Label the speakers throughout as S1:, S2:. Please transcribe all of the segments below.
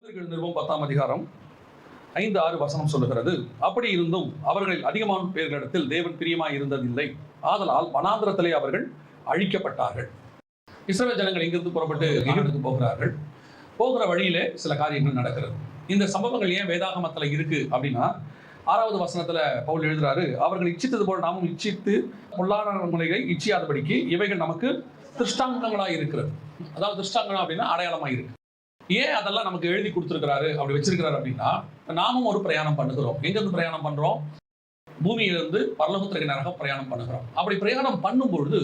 S1: நிறுவம் 10ஆம் அதிகாரம் 5-6 வசனம் சொல்லுகிறது, அப்படி இருந்தும் அவர்களில் அதிகமான பேர்களிடத்தில் தேவன் பிரியமாய் இருந்ததில்லை, ஆதலால் வனாந்திரத்திலே அவர்கள் அழிக்கப்பட்டார்கள். இஸ்ரவேல் ஜனங்கள் இங்கிருந்து புறப்பட்டு எகிப்துக்கு போகிறார்கள். போகிற வழியிலே சில காரியங்கள் நடக்கிறது. இந்த சம்பவங்கள் ஏன் வேதாகமத்தில் இருக்கு அப்படின்னா, 6வது வசனத்துல பவுல் எழுதுறாரு, அவர்கள் இச்சித்தது போல் நாமும் இச்சித்து பொல்லாத முறைகளை இச்சியாதபடிக்கு இவைகள் நமக்கு திருஷ்டாங்கங்களாக இருக்கிறது. அதாவது திருஷ்டாங்கம் அப்படின்னா அடையாளமாக இருக்கு. ஏன் அதெல்லாம் நமக்கு எழுதி கொடுத்துருக்கிறாரு, அப்படி வச்சிருக்கிறாரு அப்படின்னா, நாமும் ஒரு பிரயாணம் பண்ணுகிறோம். எங்கிருந்து பிரயாணம் பண்றோம்? பூமியிலிருந்து பரலோகத்திற்கு நேராக பிரயாணம் பண்ணுகிறோம். அப்படி பிரயாணம் பண்ணும் பொழுது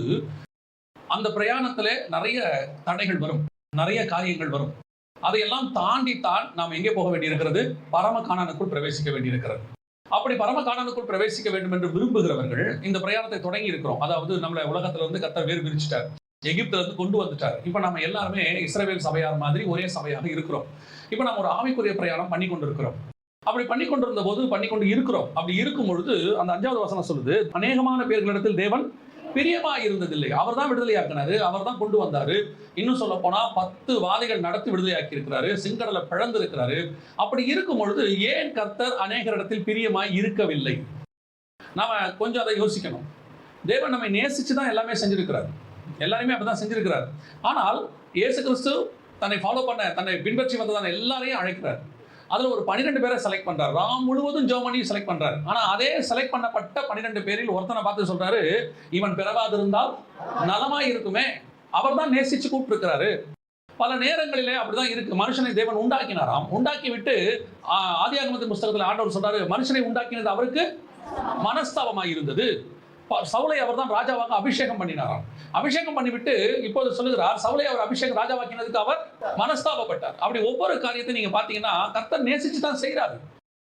S1: அந்த பிரயாணத்திலே நிறைய தடைகள் வரும், நிறைய காரியங்கள் வரும். அதையெல்லாம் தாண்டித்தான் நாம் எங்கே போக வேண்டியிருக்கிறது? பரம கானானுக்குள் பிரவேசிக்க வேண்டியிருக்கிறது. அப்படி பரம கானானுக்குள் பிரவேசிக்க வேண்டும் என்று விரும்புகிறவர்கள் இந்த பிரயாணத்தை தொடங்கி இருக்கிறோம். அதாவது நம்மளை உலகத்துல இருந்து கர்த்தர் வேறு பிரிச்சுட்டார், எகிப்துல இருந்து கொண்டு வந்துட்டார். இப்ப நம்ம எல்லாருமே இஸ்ரவேல் சபையார் மாதிரி ஒரே சபையாக இருக்கிறோம். இப்ப நம்ம ஒரு ஆவிக்குரிய பிரயாணம் பண்ணி கொண்டு இருக்கிறோம். அப்படி பண்ணி கொண்டிருந்த போது பண்ணிக்கொண்டு இருக்கிறோம். அப்படி இருக்கும் பொழுது அந்த 5வது வசனம் சொல்லுது, அநேகமான பேர்களிடத்தில் தேவன் பிரியமா இருந்ததில்லை. அவர் தான் விடுதலையாக்கினாரு, அவர் தான் கொண்டு வந்தாரு. இன்னும் சொல்ல போனா 10 வாதைகள் நடத்தி விடுதலையாக்கி இருக்கிறாரு, சிங்கடலை பிளந்து இருக்கிறாரு. அப்படி இருக்கும் பொழுது ஏன் கர்த்தர் அநேகரிடத்தில் பிரியமாய் இருக்கவில்லை? நாம கொஞ்சம் அதை யோசிக்கணும். தேவன் நம்மை நேசிச்சுதான் எல்லாமே செஞ்சிருக்கிறார், எல்லாருமே அப்படிதான் செஞ்சிருக்கிறார். ஆனால் இயேசு கிறிஸ்து தன்னை ஃபாலோ பண்ண, தன்னை பின்பற்றி வந்ததான எல்லாரையும் அழைக்கிறார். அதுல ஒரு 12 பேரை செலக்ட் பண்றாரு. ராம் முழுவதும் ஜெபம் பண்ணி செலக்ட் பண்றாரு. ஆனா அதே செலக்ட் பண்ணப்பட்ட 12 பேரில் ஒருத்தனை பார்த்து சொல்றாரு, இவன் பிறவாதிருந்தால் நலமாய் இருக்குமே. அவர் தான் நேசிச்சு கூப்பிட்டு இருக்கிறாரு. பல நேரங்களிலே அப்படிதான் இருக்கு. மனுஷனை தேவன் உண்டாக்கினாராம். உண்டாக்கி விட்டு ஆதியாகமத்தின் புஸ்தகத்தில் ஆண்டவர் சொல்றாரு, மனுஷனை உண்டாக்கினது அவருக்கு மனஸ்தாபமாய் இருந்தது. சவுலை அவர் தான் ராஜாவாக அபிஷேகம் பண்ணினாராம். அபிஷேகம் பண்ணிவிட்டு இப்போது சொல்லுகிறார், சவுலை அவர் அபிஷேகம் ராஜாவாக்கினதுக்கு அவர் மனஸ்தாபப்பட்டார். அப்படி ஒவ்வொரு காரியத்தை நீங்க பாத்தீங்கன்னா கர்த்தர் நேசிச்சு தான் செய்யறாரு,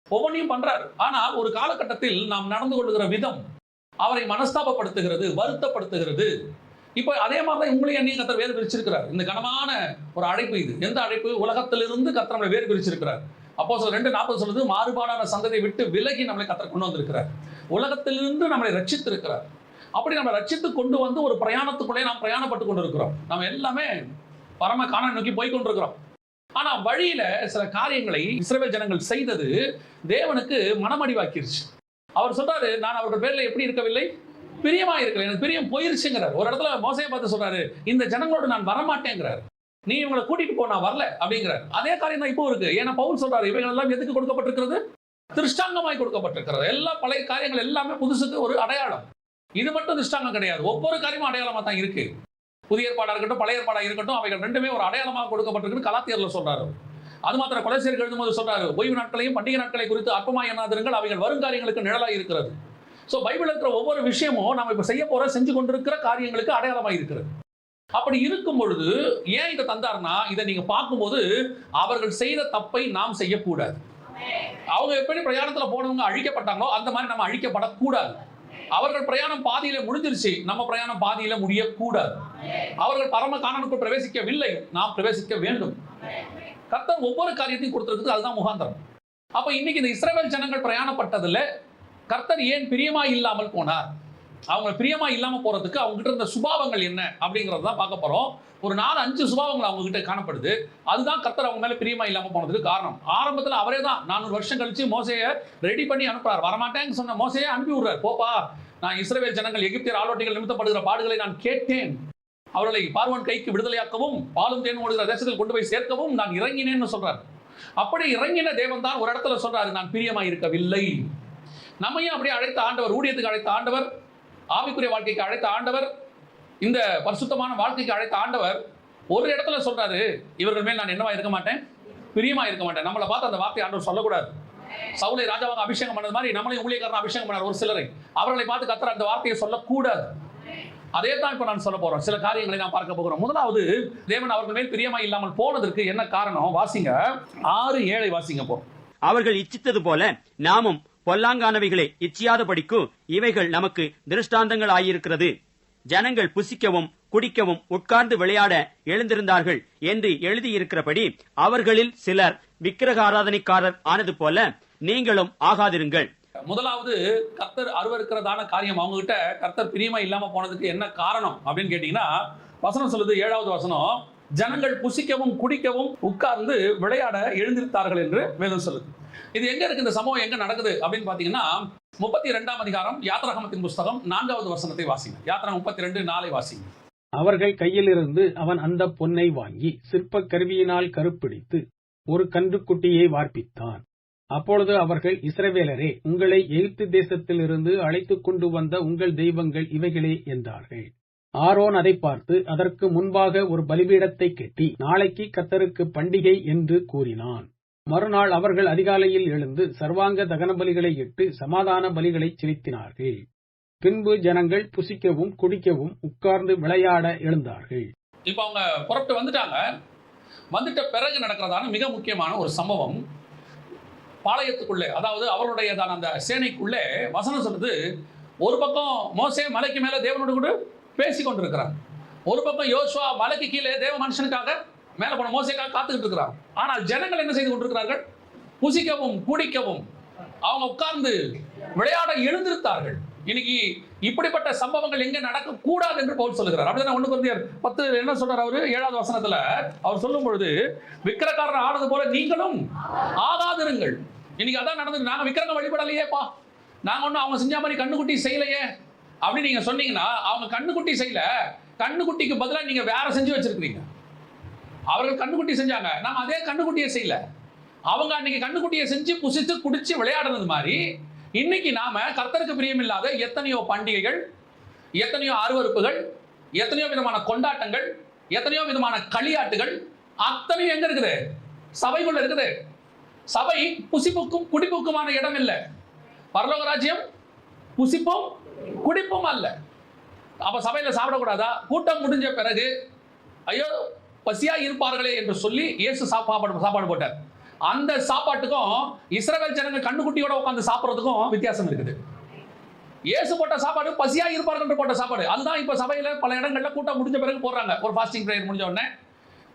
S1: ஒவ்வொன்றையும் பண்றாரு. ஆனால் ஒரு காலகட்டத்தில் நாம் நடந்து கொள்ளுகிற விதம் அவரை மனஸ்தாபப்படுத்துகிறது, வருத்தப்படுத்துகிறது. இப்போ அதே மாதிரிதான் உங்களையும் என்னையும் கர்த்தர் வேறு பிரிச்சிருக்கிறார். இந்த கனமான ஒரு அழைப்பு இது. எந்த அழைப்பு? உலகத்திலிருந்து கர்த்தர் நம்மளை வேறு பிரிச்சிருக்கிறார். அப்போஸ்தலர் 2:40 சொல்லுது, மாறுபாடான சந்ததியை விட்டு விலகி நம்மளை கர்த்தர் கொண்டு வந்திருக்கிறார். உலகத்திலிருந்து நம்மளை ரட்சித்திருக்கிறார். அப்படி நம்ம ரட்சித்து கொண்டு வந்து ஒரு பிரயாணத்துக்குள்ளே நாம் பிரயாணப்பட்டு கொண்டிருக்கிறோம். நம்ம எல்லாமே பரம கானான் நோக்கி போய் கொண்டிருக்கிறோம். ஆனா வழியில சில காரியங்களை இஸ்ரவேல் ஜனங்கள் செய்தது தேவனுக்கு மனமடிவாக்கிருச்சு. அவர் சொல்றாரு, நான் அவர்கள் பேர்ல எப்படி இருக்கவில்லை? பிரியமா இருக்கிறேன், எனக்கு பிரியம் போயிருச்சுங்கிறார். ஒரு இடத்துல மோசையை பார்த்து சொல்றாரு, இந்த ஜனங்களோடு நான் வரமாட்டேங்கிறார், நீ இவங்களை கூட்டிட்டு போ, நான் வரல அப்படிங்கிறார். அதே காரியம் தான் இப்போ இருக்கு. ஏன்னா பவுல் சொல்றாரு, இவைகள் எல்லாம் எதுக்கு கொடுக்கப்பட்டிருக்கிறது? திருஷ்டாங்கமாய் கொடுக்கப்பட்டிருக்கிறது. எல்லா பழைய காரியங்கள் எல்லாமே புதுசுக்கு ஒரு அடையாளம். இது மட்டும் திருஷ்டாங்கம் கிடையாது, ஒவ்வொரு காரியமும் அடையாளமா தான் இருக்கு. புதிய ஏற்பாடா இருக்கட்டும், பழைய ஏற்பாடா இருக்கட்டும், அவைகள் ரெண்டுமே ஒரு அடையாளமாக கொடுக்கப்பட்டிருக்கு. கலாத்தியர்ல சொல்றாரு. அது மாத்திரம் கொலோசியருக்கு எழுதும்போது சொல்றாரு, ஓய்வு நாட்களையும் பண்டிகை நாட்களை குறித்து அற்பமாய் எண்ணாதிருங்கள், அவைகள் வருங்காரியங்களுக்கு நிழலாக இருக்கிறது. சோ பைபிள் இருக்கிற ஒவ்வொரு விஷயமும் நம்ம இப்ப செய்ய போற, செஞ்சு கொண்டிருக்கிற காரியங்களுக்கு அடையாளமாக இருக்கிறது. அப்படி இருக்கும் பொழுது ஏன் இதை தந்தார்னா, இதை நீங்க பார்க்கும்போது அவர்கள் செய்த தப்பை நாம் செய்யக்கூடாது. அவங்க எப்படி பிரயாணத்துல போனவங்க அழிக்கப்பட்டாங்களோ அந்த மாதிரி நம்ம அழிக்கப்படக்கூடாது. அவர்கள் பிரயாணம் பாதியில முடிஞ்சிருச்சு, நம்ம பிரயாணம் பாதியில முடியக்கூடாது. அவர்கள் பரம கானானுக்குள் பிரவேசிக்கவில்லை, நாம் பிரவேசிக்க வேண்டும். கர்த்தர் ஒவ்வொரு காரியத்தையும் கொடுத்திருக்கு, அதுதான் முகாந்திரம். அப்ப இன்னைக்கு இந்த இஸ்ரவேல் ஜனங்கள் பிரயாணப்பட்டதுல கர்த்தர் ஏன் பிரியமா இல்லாமல் போனார்? அவங்க பிரியமா இல்லாம போறதுக்கு அவங்க கிட்ட இருந்த சுபாவங்கள் என்ன அப்படிங்கறத தான் பார்க்க போறோம். ஒரு 4-5 சுபாவங்கள் அவங்க கிட்ட காணப்படுது. அதுதான் கர்த்தர் அவங்க மேல பிரியமா இல்லாம போனதுக்கு காரணம். ஆரம்பத்துல அவரே தான் 400 வருஷம் கழிச்சு மோசேயை ரெடி பண்ணி அனுப்புறார். வரமாட்டேன்னு சொன்ன மோசேயை அனுப்பி விடுறார். போப்பா, நான் இஸ்ரவேல் ஜனங்கள் எகிப்தியர் ஆளோட்டிகள் நிமித்தப்படுகிற பாடுகளை நான் கேட்டேன், அவர்களை பார்வோன் கைக்கு விடுதலையாக்கவும் பாலும் தேன் ஓடுகிற தேசத்தில் கொண்டு போய் சேர்க்கவும் நான் இறங்கினேன்னு சொல்றாரு. அப்படி இறங்கின தேவன் தான் ஒரு இடத்துல சொல்றாரு, நான் பிரியமா இருக்கவில்லை. நம்மையும் அப்படியே அழைத்த ஆண்டவர், ஊழியத்துக்கு அழைத்த ஆண்டவர், ஆவிக்குரிய வாழ்க்கைக்கு அழைத்த ஆண்டவர், இந்த பரிசுத்தமான வாழ்க்கைக்கு அழைத்த ஆண்டவர் ஒரு இடத்துல சொல்றாரு, இவர்கள் மேல் நான் என்னவா இருக்க மாட்டேன்? பிரியமா இருக்க மாட்டேன். நம்மளை பார்த்து அந்த வார்த்தை ஆண்டவர் சொல்லக்கூடாது. சவுலை ராஜாவாக அபிஷேகம் பண்ணது மாதிரி நம்மளையும் ஊழியக்காரன் அபிஷேகம் பண்ணார் ஒரு சிலரை. அவர்களை பார்த்து கர்த்தர் அந்த வார்த்தையை சொல்லக்கூடாது. அதே தான் இப்ப நான் சொல்ல போறோம். சில காரியங்களை நான் பார்க்க போகிறோம். முதலாவது, தேவன் அவர்கள் மேல் பிரியமா இல்லாமல் போனதற்கு என்ன காரணம்? வாசிங்க, 6-7 வாசிங்க போ.
S2: அவர்கள் இச்சித்தது போல நாமும் பொல்லாங்கானவைகளை இச்சியாதபடிக்கு இவைகள் நமக்கு திருஷ்டாந்தங்கள் ஆயிருக்கிறது. ஜனங்கள் புசிக்கவும் குடிக்கவும் உட்கார்ந்து விளையாட எழுந்திருந்தார்கள் என்று எழுதியிருக்கிறபடி அவர்களில் சிலர் விக்கிரக ஆராதனைக்காரர் ஆனது போல நீங்களும் ஆகாதிருங்கள்.
S1: முதலாவது, கர்த்தர் அருவருக்கிறதான காரியம் அவங்க கிட்ட கர்த்தர் பிரியமா இல்லாம போனதுக்கு என்ன காரணம் அப்படின்னு கேட்டீங்கன்னா, வசனம் சொல்லுது, 7வது வசனம், ஜனங்கள் புசிக்கவும் குடிக்கவும் உட்கார்ந்து விளையாட எழுந்திருத்தார்கள் என்று வேதம் சொல்லுது. இது எங்க இருக்கு? இந்த சம்பவம் எங்க நடக்குது அப்படின்னு பாத்தீங்கன்னா 32ஆம் அதிகாரம் யாத்ராகமத்தின் புஸ்தகம் 4வது வசனத்தை வாசிங்க. யாத்ராகமம் 32:4 வாசிங்க.
S3: அவர்கள் கையிலிருந்து அவன் அந்த பொன்னை வாங்கி சிற்ப கருவியினால் கருப்பிடித்து ஒரு கன்றுக்குட்டியை வார்ப்பித்தான். அப்பொழுது அவர்கள், இஸ்ரவேலரே, உங்களை எகிப்து தேசத்திலிருந்து அழைத்துக் கொண்டு வந்த உங்கள் தெய்வங்கள் இவைகளே என்றார்கள். ஆரோன் அதை பார்த்து அதற்கு முன்பாக ஒரு பலிபீடத்தை கட்டி, நாளைக்கு கர்த்தருக்கு பண்டிகை என்று கூறினான். மறுநாள் அவர்கள் அதிகாலையில் எழுந்து சர்வாங்க தகன பலிகளை இட்டு சமாதான பலிகளை செலுத்தினார்கள். பின்பு ஜனங்கள் புசிக்கவும் குடிக்கவும் உட்கார்ந்து விளையாட எழுந்தார்கள்.
S1: இப்ப அவங்க புறப்பட்டு வந்துட்டாங்க. வந்துட்ட பிறகு நடக்கிறதான மிக முக்கியமான ஒரு சம்பவம், பாளையத்துக்குள்ளே, அதாவது அவருடையதான அந்த சேனைக்குள்ளே வசனம் சொல்லுது, ஒரு பக்கம் மோசே மலைக்கு மேல தேவனோடு கூட பேசி கொண்டிருக்கிறார், ஒரு பக்கம் யோசுவா மலைக்கு கீழே தேவ மனுஷனுக்காக மேல போன மோசேக்காக காத்துக்கிட்டு இருக்கிறார். ஆனால் ஜனங்கள் என்ன செய்து கொண்டிருக்கிறார்கள்? புசிக்கவும் குடிக்கவும் அவங்க உட்கார்ந்து விளையாட எழுந்திருத்தார்கள். இன்னைக்கு இப்படிப்பட்ட சம்பவங்கள் எங்க நடக்க கூடாது என்று பவுல் சொல்லுகிறார். அப்படிதான் 1 கொரிந்தியர் 10 என்ன சொல்றார்? அவரு 7வது வசனத்துல அவர் சொல்லும் பொழுது, விக்கிரகாரன் ஆனது போல நீங்களும் ஆகாதிருங்கள். இன்னைக்கு அதான் நடந்தது. நாங்க விக்கிரகம் வழிபடலையேப்பா, நாங்க ஒன்னும் அவங்க செஞ்ச மாதிரி கண்ணுக்குட்டி செய்யலையே அப்படின்னு நீங்க சொன்னீங்கன்னா, அவங்க கண்ணுக்குட்டி செய்யல, கண்ணுக்குட்டிக்கு பதிலாக நீங்க வேற செஞ்சு வச்சிருக்கீங்க. அவர்கள் கண்ணுக்குட்டி செஞ்சாங்க, நாம அதே கண்ணுக்குட்டியை செய்யல. அவங்க அன்னைக்கு கண்ணுக்குட்டியை செஞ்சு புசித்து குடிச்சு விளையாடுறது மாதிரி இன்னைக்கு நாம கர்த்தருக்கு பிரியமில்லாத எத்தனையோ பண்டிகைகள், எத்தனையோ அருவருப்புகள், எத்தனையோ விதமான கொண்டாட்டங்கள், எத்தனையோ விதமான களியாட்டுகள், அத்தனையும் எங்க இருக்குது? சபைக்குள்ள இருக்குது. சபை புசிப்புக்கும் குடிப்புக்குமான இடம் இல்லை. பரலோக ராஜ்யம் புசிப்பும் குடிப்பும் அல்ல. அப்ப சபையில சாப்பிடக்கூடாதா? கூட்டம் முடிஞ்ச பிறகு ஐயோ பசியா இருப்பார்களே என்று சொல்லி இயேசு சாப்பாடு போட்டார். அந்த சாப்பாட்டுக்கும் இஸ்ரவேல் ஜனங்கள் கண்ணுக்குட்டியோட உட்கார்ந்து சாப்பிடுறதுக்கும் வித்தியாசம் இருக்குது. இயேசு போட்ட சாப்பாடு பசியா இருப்பார்கள் என்று போட்ட சாப்பாடு. அதுதான் இப்ப சபையில பல இடங்கள்ல கூட்டம் முடிஞ்ச பிறகு போடுறாங்க. ஒரு ஃபாஸ்டிங் பிரேயர் முடிஞ்ச உடனே,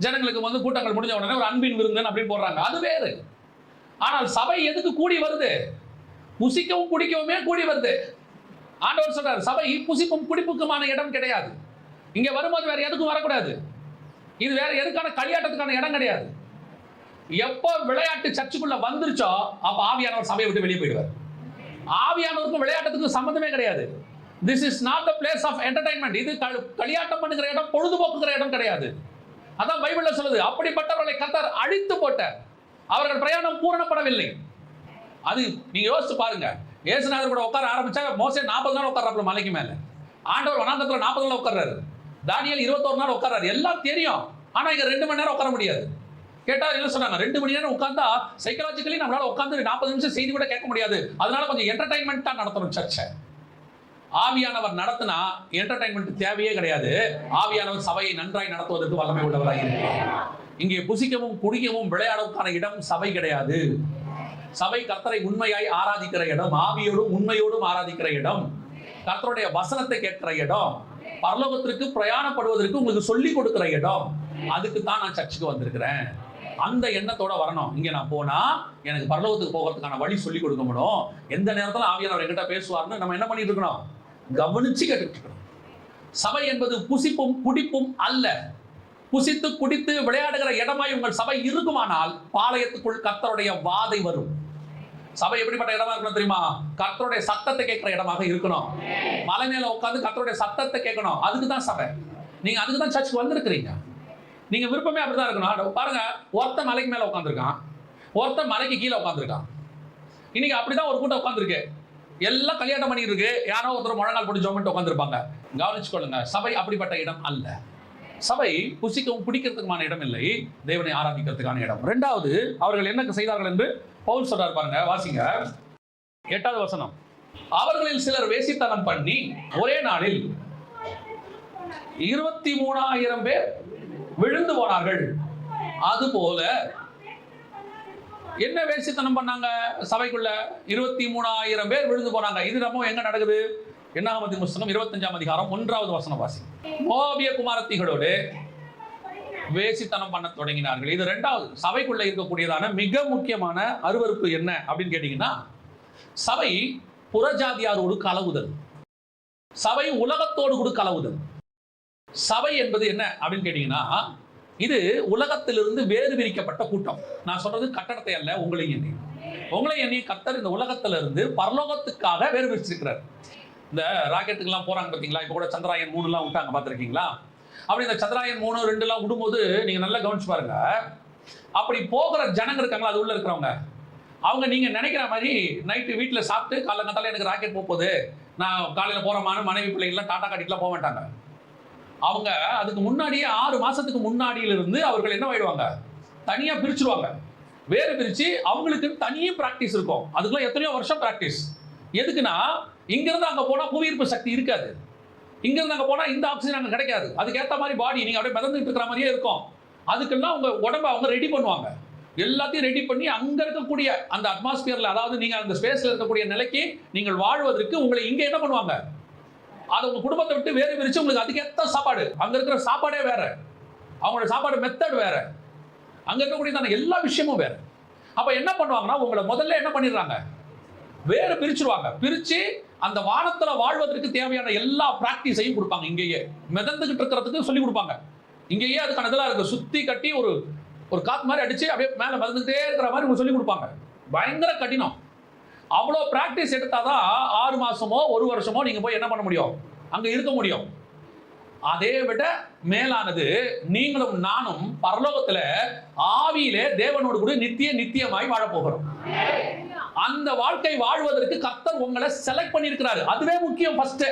S1: ஜனங்களுக்கு வந்து கூட்டங்கள் முடிஞ்ச உடனே ஒரு அன்பின் விருந்தன் அப்படின்னு போடுறாங்க. அது வேறு. ஆனால் சபை எதுக்கு கூடி வருது? புசிக்கவும் குடிக்கவுமே கூடி வருது. ஆண்டவர் சொல்றாரு, சபை புசிப்பும் குடிப்புக்குமான இடம் கிடையாது. இங்க வரும்போது வேற எதுக்கும் வரக்கூடாது. இது வேற எதுக்கான களியாட்டத்துக்கான இடம் கிடையாது. எப்போ விளையாட்டு சர்ச்சுக்குள்ள வந்துருச்சோ அப்ப ஆவியானவர் சபையை விட்டு வெளியே போயிடுவார். ஆவியானவருக்கும் விளையாட்டத்துக்கும் சம்பந்தமே கிடையாது. This is not the place of entertainment. இது களியாட்டம் பண்ணுகிற இடம், பொழுதுபோக்குகிற இடம் கிடையாது. அதான் பைபிள்ல சொல்லுது, அப்படிப்பட்டவர்களை கர்த்தர் அழித்து போட்டார். அவர்கள் பிரயாணம் பூரணப்படவில்லை. அது நீங்க யோசிச்சு பாருங்க. இயேசுநாதர் கூட உட்கார ஆரம்பிச்சா மோசே 40 நாள் உட்கார்றாரு மலைக்கு மேல. ஆண்டவர் வனாந்தரத்துல 40 நாள் உட்கார்றாரு. தானியேல் 21 நாள் உட்கார்றாரு. எல்லாம் தெரியும். ஆனா இங்க 2 மணி நேரம் உட்கார முடியாது. கேட்டா என்ன சொன்னாங்க? 2 மணி நேரம் உட்கார்ந்தா சைக்காலஜிக்கலி நம்மளால உட்கார்ந்து 40 நிமிஷம் செய்தி கூட கேட்க முடியாது. அதனால கொஞ்சம் என்டர்டைன்மெண்டா நடத்தணும் சர்ச்சை. ஆவியானவர் நடத்தினா என்டர்டைன்மெண்ட் தேவையே கிடையாது. ஆவியானவர் சபையை நன்றாய் நடத்துவதற்கு வல்லமை உள்ளவராக இருக்கிறார். இங்கே புசிக்கவும் குடிக்கவும் விளையாடுவதற்கான இடம் சபை கிடையாது. சபை கர்த்தரை உண்மையாய் ஆராதிக்கிற இடம், ஆவியோடும் உண்மையோடும் ஆராதிக்கிற இடம், கர்த்தருடைய வசனத்தை கேட்கிற இடம், பரலோகத்திற்கு பிரயாணப்படுவதற்கு உங்களுக்கு சொல்லிக் கொடுக்கிற இடம். அதுக்கு தான் நான் சர்ச்சுக்கு வந்திருக்கிறேன். அந்த எண்ணத்தோட வரணும். இங்க நான் போனா எனக்கு பரலோகத்துக்கு போகிறதுக்கான வழி சொல்லிக் கொடுக்க முடியும். எந்த நேரத்தில் ஆவியானவர் என்கிட்ட பேசுவார்னு நம்ம என்ன பண்ணிட்டு இருக்கணும்? கவனிச்சு கேட்டுட்டு இருக்கணும். சபை என்பது புசிப்பும் குடிப்பும் அல்ல. புசித்து குடித்து விளையாடுகிற இடமாய் உங்கள் சபை இருக்குமானால் பாளையத்துக்குள் கர்த்தருடைய வாதை வரும். சபை எப்படிப்பட்ட இடமா இருக்கணும் தெரியுமா? கர்த்தருடைய சத்தத்தை கேட்கிற இடமாக இருக்கணும். மலை மேல உட்கார்ந்து கர்த்தருடைய சத்தத்தை கேட்கணும். அதுக்கு தான் சபை. நீங்க அதுக்கு தான் சர்ச்சுக்கு வந்திருக்கிறீங்க. நீங்க விருப்பமே அப்படிதான் இருக்கணும். பாருங்க, ஒருத்தன் மலைக்கு மேல உட்காந்துருக்கான், ஒருத்தன் மலைக்கு கீழே உட்காந்துருக்கான். இன்னைக்கு அப்படிதான் ஒரு கூட்டம் உட்காந்துருக்கு. எல்லாம் கல்யாணம் பண்ணிட்டு இருக்கு. யாரோ ஒருத்தர் முழங்கால் போட்டு ஜோமெண்ட் உட்காந்துருப்பாங்க. கவனிச்சுக்கொள்ளுங்க, சபை அப்படிப்பட்ட இடம் அல்ல. சபை புசிக்கவும் பிடிக்கிறதுக்கான இடம் இல்லை, தேவனை ஆராதிக்கிறதுக்கான இடம். 2வது, அவர்கள் என்ன செய்தார்கள் என்று பவுல் சொல்றார் பாருங்க, வாசிங்க 8வது வசனம். அவர்களில் சிலர் வேசித்தனம் பண்ணி ஒரே நாளில் 23,000 பேர் விழுந்து போனார்கள். அதுபோல என்ன வேசித்தனம் பண்ணாங்க? சபைக்குள்ள 23,000 பேர் விழுந்து போனாங்க. இது நம்ம எங்க நடக்குது? என்னாகமத்தின் புஸ்தகம் 25ஆம் அதிகாரம் 1வது வசனம் வாசி. மோவாபிய குமாரத்திகளோடு வேசித்தனம் பண்ண தொடங்கினார்கள். இது 2வது. சபைக்குள்ள இருக்கக்கூடியதான மிக முக்கியமான அருவருப்பு என்ன அப்படின்னு கேட்டீங்கன்னா, சபை புறஜாதியாரோடு கலவுதல், சபை உலகத்தோடு கூட கலவுதல். சபை என்பது என்ன அப்படின்னு கேட்டீங்கன்னா, இது உலகத்திலிருந்து வேறு விரிக்கப்பட்ட கூட்டம். நான் சொல்றது கட்டடத்தை அல்ல, உங்களையும் என்னையும் கர்த்தர் இந்த உலகத்திலிருந்து பரலோகத்துக்காக வேறு விரிச்சிருக்கிறார். இந்த ராக்கெட்டுக்கெல்லாம் போறாங்க பார்த்தீங்களா, இப்போ கூட சந்திராயன் 3 விட்டாங்க பார்த்துருக்கீங்களா? அப்படி இந்த சந்திராயன் 3, 2 விடும்போது நீங்க நல்லா கவனிச்சு பாருங்க. அப்படி போகிற ஜனங்க இருக்காங்களா, அது உள்ள இருக்கிறவங்க, அவங்க நீங்க நினைக்கிற மாதிரி நைட்டு வீட்டில் சாப்பிட்டு காலங்காத்தால எனக்கு ராக்கெட் போகுது, நான் காலையில் போறமான மனைவி பிள்ளைகள்லாம் டாட்டா காட்டிட்டுலாம் போக மாட்டாங்க. அவங்க அதுக்கு முன்னாடியே 6 மாசத்துக்கு முன்னாடியிலிருந்து அவர்கள் என்ன ஆயிடுவாங்க, தனியா பிரிச்சுருவாங்க. வேறு பிரிச்சு அவங்களுக்கு தனியே பிராக்டிஸ் இருக்கும். அதுக்குலாம் எத்தனையோ வருஷம் பிராக்டிஸ். எதுக்குன்னா, இங்கிருந்து அங்க போனா புவியீர்ப்பு சக்தி இருக்காது, இங்கிருந்து அங்க போனா இந்த ஆக்சிஜன் அங்க கிடைக்காது, அதுக்கேற்ற மாதிரி பாடி நீங்க அப்படியே மிதந்துட்டு இருக்கிற மாதிரியே இருக்கும். அதுக்கெல்லாம் உங்க உடம்ப அவங்க ரெடி பண்ணுவாங்க. எல்லாத்தையும் ரெடி பண்ணி அங்க இருக்கக்கூடிய அந்த அட்மாஸ்பியர்ல, அதாவது நீங்க அந்த ஸ்பேஸ்ல இருக்கக்கூடிய நிலைக்கு நீங்கள் வாழ்வதற்கு உங்களை இங்க என்ன பண்ணுவாங்க, அதை உங்க குடும்பத்தை விட்டு வேறு பிரிச்சு உங்களுக்கு அதுக்கேற்ற சாப்பாடு, அங்க இருக்கிற சாப்பாடே வேற, அவங்களோட சாப்பாடு மெத்தட் வேற, அங்க இருக்கக்கூடிய எல்லா விஷயமும் வேற. அப்ப என்ன பண்ணுவாங்கன்னா, உங்களை முதல்ல என்ன பண்ணிடுறாங்க, வேறு பிரிச்சுருவாங்க. பிரிச்சு அந்த வானத்துல வாழ்வதற்கு தேவையான எல்லா பிராக்டிஸையும் கொடுப்பாங்க. இங்கேயே மிதந்துகிட்டு இருக்கிறதுக்கு சொல்லி கொடுப்பாங்க. இங்கேயே அதுக்கான இதெல்லாம் இருக்கு. சுத்தி கட்டி ஒரு காத்து மாதிரி அடிச்சு அப்படியே மேல மிதந்துட்டே இருக்கிற மாதிரி உங்களுக்கு சொல்லி கொடுப்பாங்க. பயங்கர கடினம். அவ்வளோ பிராக்டிஸ் எடுத்தாதான் 6 மாசமோ 1 வருஷமோ நீங்க போய் என்ன பண்ண முடியும், அங்க இருக்க முடியும். அதை விட மேலானது, நீங்களும் நானும் பரலோகத்துல ஆவியிலே தேவனோடு கூட நித்தியமாய் வாழ போகிறோம். அந்த வாழ்க்கை வாழ்வதற்கு கர்த்தர் உங்களை செலக்ட் பண்ணியிருக்கிறாரு. அதுவே முக்கியம். ஃபர்ஸ்ட்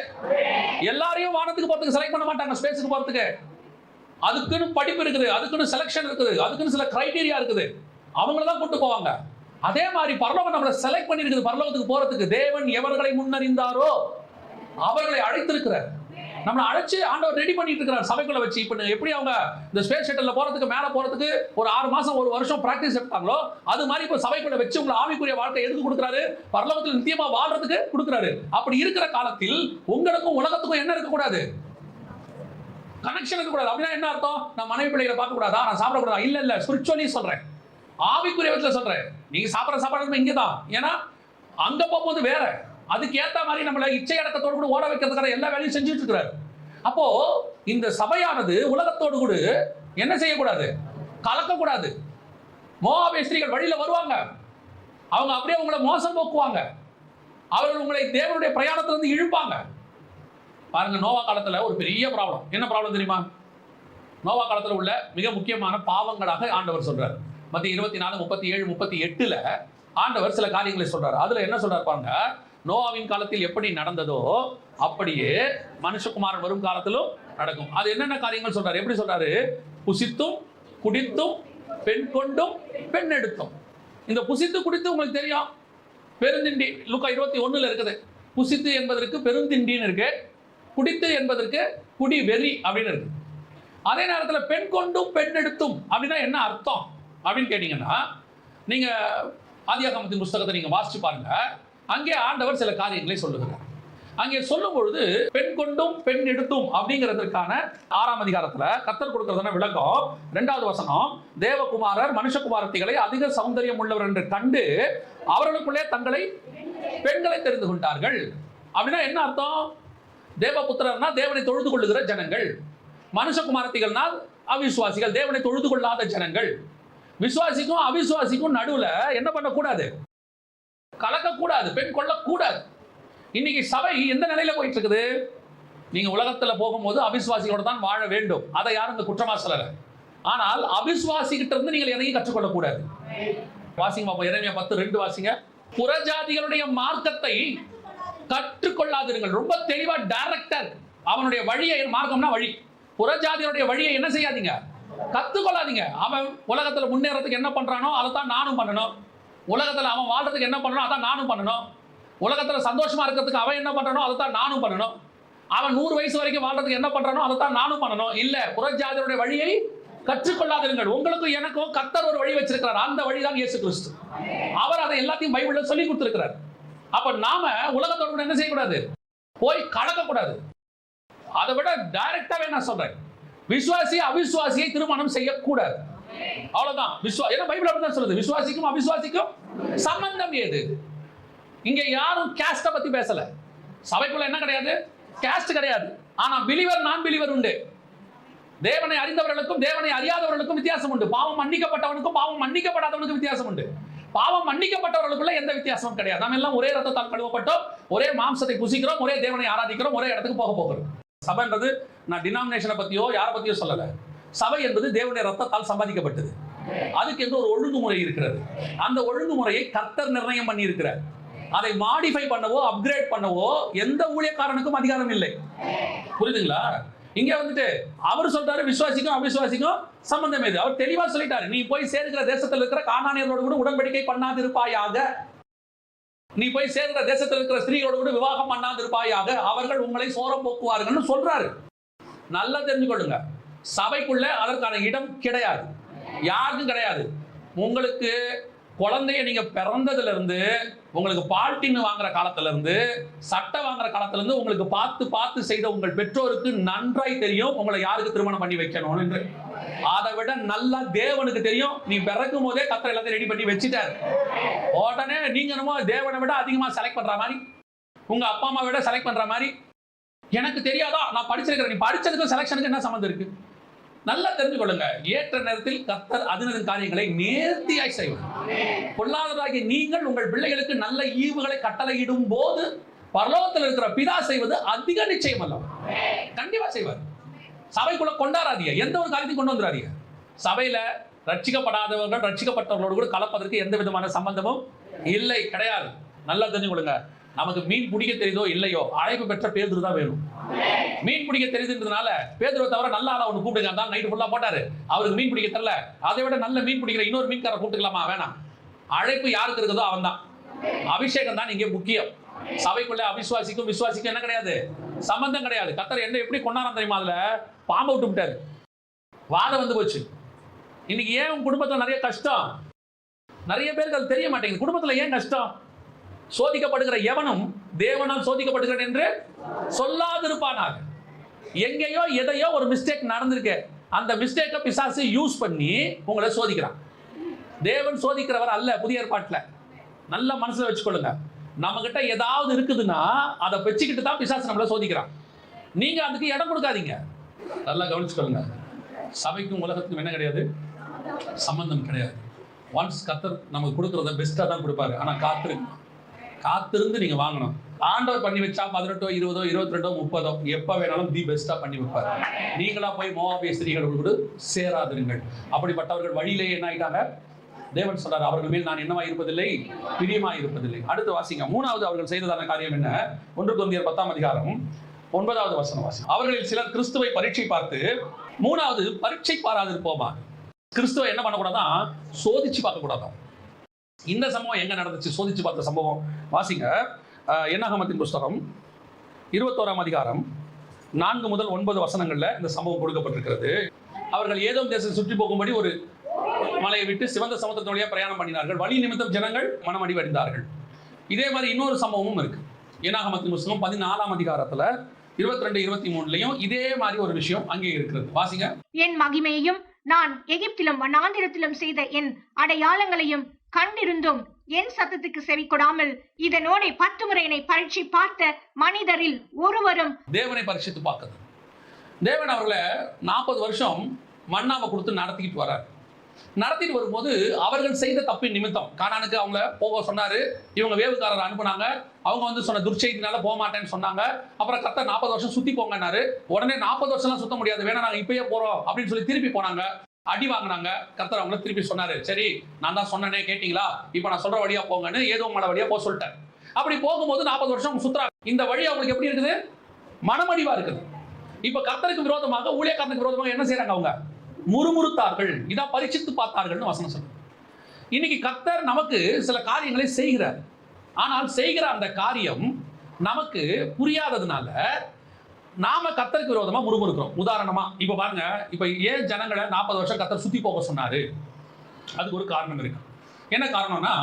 S1: எல்லாரையும் வானத்துக்கு போறதுக்கு செலக்ட் பண்ண மாட்டாங்க, ஸ்பேஸுக்கு போறதுக்கு. அதுக்குன்னு படிப்பு இருக்குது, அதுக்குன்னு செலக்ஷன் இருக்குது, அதுக்குன்னு சில கிரைட்டீரியா இருக்குது, அவங்கள தான் கூட்டு போவாங்க. அதே மாதிரி பரலோகம் நம்மளை செலக்ட் பண்ணியிருக்குது பரலோகத்துக்கு போறதுக்கு. தேவன் எவர்களை முன்னறிந்தாரோ அவர்களை அழைத்திருக்கிறார். நம்மளை அழைச்சு ஆண்டவர் ரெடி பண்ணிட்டு இருக்கிறார் சபைக்குள்ள வச்சு. இப்ப எப்படி அவங்க இந்த ஸ்பேஸ் ஷட்டல்ல போறதுக்கு மேல போறதுக்கு ஒரு 6 மாசம் 1 வருஷம் பிராக்டிஸ் எடுத்தாங்களோ, அது மாதிரி இப்ப சபைக்குள்ள வச்சு உங்களை ஆவிக்குரிய வாழ்க்கை எதுக்கு கொடுக்குறாரு, பரலோகத்தில் நித்தியமா வாழ்றதுக்கு கொடுக்குறாரு. அப்படி இருக்கிற காலத்தில் உங்களுக்கும் உலகத்துக்கும் என்ன இருக்கக்கூடாது, கனெக்ஷன் இருக்கக்கூடாது. அப்படின்னா என்ன அர்த்தம், நான் மனைவி பிள்ளைகளை பார்க்க கூடாதா, நான் சாப்பிடக்கூடாதா? இல்ல ஸ்பிரிச்சுவலி சொல்றேன், ஆவிக்குரிய விதத்துல சொல்றேன். நீங்க சாப்பிட்ற சாப்பாடு இங்கதான், ஏன்னா அங்க போகும்போது வேற. அதுக்கு ஏற்ற மாதிரி நம்மளை இச்சை அடக்கத்தோடு கூட ஓட வைக்கிறதுக்கான எல்லா வேலையும் செஞ்சுட்டு இருக்கிறாரு. அப்போ இந்த சபையானது உலகத்தோடு கூட என்ன செய்யக்கூடாது, கலக்கக்கூடாது. மோவாபிய ஸ்திரீகள் வழியில வருவாங்க, அவங்க அப்படியே உங்களை மோசம் போக்குவாங்க, அவர்கள் உங்களை தேவனுடைய பிரயாணத்திலிருந்து இழுப்பாங்க. பாருங்க, நோவா காலத்துல ஒரு பெரிய ப்ராப்ளம். என்ன ப்ராப்ளம் தெரியுமா? நோவா காலத்துல உள்ள மிக முக்கியமான பாவங்களாக ஆண்டவர் சொல்றாரு. மத்திய 24, 37, 38ல ஆண்டவர் சில காரியங்களை சொல்றாரு. அதுல என்ன சொல்றாரு பாருங்க, நோவாவின் காலத்தில் எப்படி நடந்ததோ அப்படியே மனுஷகுமாரன் வரும் காலத்திலும் நடக்கும். அது என்னென்ன காரியங்கள் சொல்றாரு, எப்படி சொல்றாரு? புசித்தும் குடித்தும் பெண் கொண்டும் பெண் எடுத்தும். இந்த புசித்து குடித்து உங்களுக்கு தெரியும், பெருந்திண்டி லூக்கா 21ல இருக்குது. புசித்து என்பதற்கு பெருந்திண்டின்னு இருக்கு, குடித்து என்பதற்கு குடி வெறி அப்படின்னு இருக்கு. அதே நேரத்தில் பெண் கொண்டும் பெண் எடுத்தும் அப்படின்னா என்ன அர்த்தம் அப்படின்னு கேட்டீங்கன்னா, நீங்க ஆதியாகமத்தின் புஸ்தகத்தை நீங்க வாசிச்சு பாருங்க. அங்கே ஆண்டவர் சில காரியங்களை சொல்லுகிறார். அங்கே சொல்லும் பொழுது பெண் கொண்டும் பெண் எடுத்தும் அப்படிங்கிறதுக்கான 6ஆம் அதிகாரத்துல கர்த்தர் கொடுக்கிறதான விளக்கம் 2வது வசனம், தேவகுமாரர் மனுஷகுமாரத்திகளை அதிக சௌந்தரியம் உள்ளவர் என்று கண்டு அவர்களுக்குள்ளே தங்களை பெண்களை தெரிந்து கொண்டார்கள். அப்படின்னா என்ன அர்த்தம்? தேவபுத்திரர்னா தேவனை தொழுது கொள்ளுகிற ஜனங்கள், மனுஷகுமாரத்திகள்னா அவிசுவாசிகள், தேவனை தொழுது கொள்ளாத ஜனங்கள். விசுவாசிக்கும் அவிசுவாசிக்கும் நடுவுல என்ன பண்ணக்கூடாது, கலக்கக்கூடாது, பெண் கொள்ளக்கூடாது. இன்னைக்கு சபை எந்த நிலையில போயிட்டு இருக்குது? நீங்க உலகத்துல போகும்போது அவிசுவாசிகளோட தான் வாழ வேண்டும், அதை யாரும் இந்த குற்றமா சொல்லல. ஆனால் அவிசுவாசிகிட்ட இருந்து நீங்கள் எதையும் கற்றுக்கொள்ளக்கூடாது. வாசிங்க எரேமியா 10:2 வாசிங்க. புறஜாதிகளுடைய மார்க்கத்தை கற்றுக்கொள்ளாதிருங்கள். ரொம்ப தெளிவா டைரக்டா அவனுடைய வழியை, மார்க்கம்னா வழி, புறஜாதிகளுடைய வழியை என்ன செய்யாதீங்க, கத்துக்கொள்ளாதீங்க. அவன் உலகத்துல முன்னேறதுக்கு என்ன பண்றானோ அதை தான் நானும் பண்ணணும். உலகத்துல அவன் வாழ்றதுக்கு என்ன பண்ணணும் அதான் நானும் பண்ணணும். உலகத்துல சந்தோஷமா இருக்கிறதுக்கு அவன் என்ன பண்றானோ அதை தான் நானும் பண்ணணும். அவன் 100 வயசு வரைக்கும் வாழ்றதுக்கு என்ன பண்றானோ அதை தான் நானும் பண்ணணும். இல்ல, புறஜாதிகளுடைய வழியை கற்றுக்கொள்ளாதிருங்கள். உங்களுக்கும் எனக்கும் கர்த்தர் ஒரு வழி வச்சிருக்கிறார். அந்த வழிதான் இயேசு கிறிஸ்து. அவர் அதை எல்லாத்தையும் பைபிள்ல சொல்லி கொடுத்திருக்கிறார். அப்ப நாம உலகத்தோட என்ன செய்யக்கூடாது, போய் கலக்கக்கூடாது. அதை விட டைரக்டாவே நான் சொல்றேன், விசுவாசி அவிசுவாசியை திருமணம் செய்யக்கூடாது. அவ்வளவுதான். ஏன்னா பைபிள் அப்படிதான் சொல்லுது, விசுவாசிக்கும் அவிசுவாசிக்கும் சம்பந்தம் ஏது. இங்க யாரும் கேஸ்ட பத்தி பேசல. சபைக்குள்ள என்ன கிடையாது, கேஸ்ட் கிடையாது. ஆனா பிலிவர் நான் பிலிவர் உண்டு. தேவனை அறிந்தவர்களுக்கும் தேவனை அறியாதவர்களுக்கும் வித்தியாசம் உண்டு. பாவம் மன்னிக்கப்பட்டவனுக்கும் பாவம் மன்னிக்கப்படாதவனுக்கும் வித்தியாசம் உண்டு. பாவம் மன்னிக்கப்பட்டவர்களுக்குள்ள எந்த வித்தியாசமும் கிடையாது. நாம் எல்லாம் ஒரே ரத்தத்தால் கழுவப்பட்டோம், ஒரே மாம்சத்தை புசிக்கிறோம், ஒரே தேவனை ஆராதிக்கிறோம், ஒரே இடத்துக்கு போக போகிறோம். சபைன்றது நான் டினாமினேஷனை பத்தியோ யாரை பத்தியோ சொல்லல. சபை என்பது தேவனுடைய ரத்தத்தால் சம்பாதிக்கப்பட்டது. அதுக்கு என்று ஒரு ஒழுங்குமுறை இருக்கிறது. அந்த ஒழுங்குமுறையை கர்த்தர் நிர்ணயம் பண்ணி இருக்கிறார். அதை மாடிஃபை பண்ணவோ அப்கிரேட் பண்ணவோ எந்த ஊழியக்காரனுக்கும் அதிகாரம் இல்லை. புரியுதுங்களா? இங்க வந்துட்டு அவர் சொல்றாரு விசுவாசிக்கும் அவிசுவாசிக்கும் சம்பந்தம் எது? அவர் தெளிவா சொல்லிட்டாரு, நீ போய் சேர்க்கிற தேசத்தில் இருக்கிற கானானியர்களோடு கூட உடன்படிக்கை பண்ணாதிருப்பாயாக, நீ போய் சேர்க்கிற தேசத்தில் இருக்கிற ஸ்திரீகளோடு கூட விவாகம் பண்ணாதிருப்பாயாக, அவர்கள் உங்களை சோரம் போக்குவார்கள் சொல்றாரு. நல்லா தெரிஞ்சுக்கொள்ளுங்க, சபைக்குள்ள அதற்கான இடம் கிடையாது, யாருக்கும் கிடையாது. உங்களுக்கு குழந்தைய நீங்க பிறந்ததுல இருந்து, உங்களுக்கு பால்டின்னு வாங்குற காலத்துல இருந்து, சட்டை வாங்குற காலத்துல இருந்து உங்களுக்கு பார்த்து பார்த்து செய்த உங்கள் பெற்றோருக்கு நன்றாய் தெரியும் உங்களை யாருக்கு திருமணம் பண்ணி வைக்கணும் என்று. அதை விட நல்லா தேவனுக்கு தெரியும். நீ பிறக்கும் போதே கர்த்தர் எல்லாத்தையும் ரெடி பண்ணி வச்சுட்டாரு. உடனே நீங்க என்னமோ தேவனை விட அதிகமா செலக்ட் பண்ற மாதிரி, உங்க அப்பா அம்மா விட செலக்ட் பண்ற மாதிரி, எனக்கு தெரியாதா நான் படிச்சிருக்கிறேன். நீ படிச்சதுக்கும் செலக்ஷனுக்கு என்ன சம்பந்தம் இருக்கு? நல்லா தெரிஞ்சுக்கொள்ளுங்க, ஏற்ற நேரத்தில் கர்த்தர் அதினதின் காரியங்களை நேர்த்தியாய் செய்வார். பொல்லாதவராகிய நீங்கள் உங்கள் பிள்ளைகளுக்கு நல்ல ஈவுகளை கட்டளையிடும் போது பரலோகத்தில் இருக்கிற பிதா செய்வது அதிக நிச்சயம் அல்ல, கண்டிப்பா செய்வார். சபைக்குள்ள கொண்டாடாதீங்க, எந்த ஒரு காரியத்தையும் கொண்டு வந்துடாதீங்க. சபையில ரட்சிக்கப்படாதவர்கள் ரட்சிக்கப்பட்டவர்களோடு கூட கலப்பதற்கு எந்த விதமான சம்பந்தமும் இல்லை, கிடையாது. நல்லா தெரிஞ்சுக்கொள்ளுங்க, நமக்கு மீன் பிடிக்க தெரியுதோ இல்லையோ அழைப்பு பெற்ற பேதுரு தான் வேணும். மீன் பிடிக்க தெரியுதுன்றதுனால பேதுருவை தவிர நல்ல ஆளா ஒன்று கூப்பிடுங்க, அந்த நைட்டு ஃபுல்லா போட்டாரு, அவருக்கு மீன் பிடிக்க தெரியல, அதை விட நல்ல மீன் பிடிக்கிற இன்னொரு மீன்கார கூப்பிட்டுக்கலாமா? வேணாம். அழைப்பு யாருக்கு இருக்குதோ அவன் தான். அபிஷேகம் தான் இங்கே முக்கியம். சபைக்குள்ள அவிசுவாசிக்கும் விசுவாசிக்கும் என்ன கிடையாது, சம்பந்தம் கிடையாது. கர்த்தர் என்ன எப்படி கொண்டாரம் தெரியுமா? அதுல பாம்பை விட்டு விட்டாரு, வாதம் வந்து போச்சு. இன்னைக்கு ஏன் உங்க குடும்பத்துல நிறைய கஷ்டம்? நிறைய பேருக்கு அது தெரிய மாட்டேங்குது. குடும்பத்துல ஏன் கஷ்டம்? சோதிக்கப்படுகிற எவனும் தேவனால் சோதிக்கப்படுகிறேன் என்று சொல்லாதிருப்பானாக. எங்கேயோ எதையோ ஒரு மிஸ்டேக் நடந்திருக்கு, அந்த மிஸ்டேக்கை பிசாசு யூஸ் பண்ணி உங்களை சோதிக்கிறான். தேவன் சோதிக்கிறவர் அல்ல. புதிய ஏற்பாட்டில் நல்ல மனசுல வச்சுக்கொள்ளுங்க, நம்ம கிட்ட ஏதாவது இருக்குதுன்னா அதை வச்சுக்கிட்டு தான் பிசாசு நம்மளை சோதிக்கிறான். நீங்க அதுக்கு இடம் கொடுக்காதீங்க. நல்லா கவனிச்சுக்கொள்ளுங்க, சபைக்கும் உலகத்துக்கும் என்ன கிடையாது, சம்பந்தம் கிடையாது. ஒன்ஸ் கர்த்தர் நமக்கு கொடுக்கறத பெஸ்டா தான் கொடுப்பாரு. ஆனா காத்திருந்து நீங்க வாங்கணும். ஆண்டவர் பண்ணி வச்சா 18, 20, 22, 30 எப்ப வேணாலும் தி பெஸ்டா பண்ணி வைப்பாரு. நீங்களா போய் மோவாபிய ஸ்திரீகளோடு சேராதிருங்கள். அப்படிப்பட்டவர்கள் வழியிலேயே என்ன ஆயிட்டாங்க? தேவன் சொல்றாரு, அவர்கள் மேல் நான் என்னவா இருப்பதில்லை, பிரியமா இருப்பதில்லை. அடுத்து வாசிங்க, மூணாவது அவர்கள் செய்ததான காரியம் என்ன? 1 கொரிந்தியர் 10ஆம் அதிகாரம் 9வது வசனம் வாசிங்க. அவர்களில் சிலர் கிறிஸ்துவை பரீட்சை பார்த்து, மூணாவது பரீட்சை பாராதிருப்போமா? கிறிஸ்துவை என்ன பண்ணக்கூடாதான், சோதிச்சு பார்க்க கூடாதான். இந்த சம்பவம் எங்க நடந்துச்சு? சோதிச்சு பார்த்த சம்பவம் வாசிங்க. என்னாகமத்தின் புஸ்தகம் 21ஆம் அதிகாரம் 4 முதல் 9 வசனங்கள்ல இந்த சம்பவம் கொடுக்கப்பட்டிருக்கிறது. அவர்கள் ஏதோம் தேசத்தை சுற்றி போகும்படி ஒரு மலையை விட்டு சிவந்த சமுத்திரத்தின் வழியாக பிரயாணம் பண்ணினார்கள். வழி நிமித்தம் ஜனங்கள் மனமடிவடைந்தார்கள். இதே மாதிரி இன்னொரு சம்பவமும் இருக்கு. என்னாகமத்தின் புஸ்தகம் 14ஆம் அதிகாரத்துல 22, 23லயும் இதே மாதிரி ஒரு விஷயம் அங்கே இருக்கிறது. வாசிங்க.
S4: என் மகிமையையும் நான் எகிப்திலும் வனாந்திரத்திலும் செய்த என் அடையாளங்களையும் கண்டிருந்தும் என் சத்தத்துக்கு செவி கொடாமல் இதனோட 10 முறை என்னை பரீட்சை பார்த்த மனிதரில் ஒருவரும்.
S1: தேவனை பரீட்சித்து பார்க்கிறது. தேவன் அவர்களை 40 வருஷம் மன்னாவை கொடுத்து நடத்திக்கிட்டு வர்றாரு. நடத்திட்டு வரும்போது அவர்கள் செய்த தப்பின் நிமித்தம் கானானுக்கு அவங்கள போக சொன்னாரு. இவங்க வேவுக்காரர் அனுப்புனாங்க. அவங்க வந்து சொன்ன துர்ச்செய்தினால போக மாட்டேன்னு சொன்னாங்க. அப்புறம் கர்த்தர் 40 வருஷம் சுத்தி போங்கன்னாரு. உடனே 40 வருஷம்லாம் சுத்த முடியாது, வேணா நாங்க இப்பயே போறோம் அப்படின்னு சொல்லி திருப்பி போனாங்க. அடி வாங்கினாங்க. கர்த்தர் அவங்கள திருப்பி சொன்னாரு, சரி நான் தான் சொன்னேனே கேட்டீங்களா, இப்ப நான் சொல்ற வழியா போங்கன்னு ஏதோ மலை வழியா போக சொல்லிட்டேன். அப்படி போகும்போது 40 வருஷம் சுத்துறாங்க. இந்த வழி அவங்களுக்கு எப்படி இருக்குது? மனமடிவா இருக்குது. இப்ப கர்த்தருக்கு விரோதமாக ஊழியக்காரனுக்கு விரோதமாக என்ன செய்யறாங்க? அவங்க முறுமுறுத்தார்கள். இதான் பரீட்சித்து பார்த்தார்கள் வசனம் சொல்லுங்க. இன்னைக்கு கர்த்தர் நமக்கு சில காரியங்களை செய்கிறார். ஆனால் செய்கிற அந்த காரியம் நமக்கு புரியாததுனால நாம கர்த்தருக்கு விரோதமா முறுமுறுக்கிறோம். உதாரணமா இப்ப பாருங்க, இப்ப ஏன் ஜனங்களை 40 வருஷம் கர்த்தர் சுத்தி போக சொன்னாரு? அதுக்கு ஒரு காரணம் இருக்கு. என்ன காரணம்னா,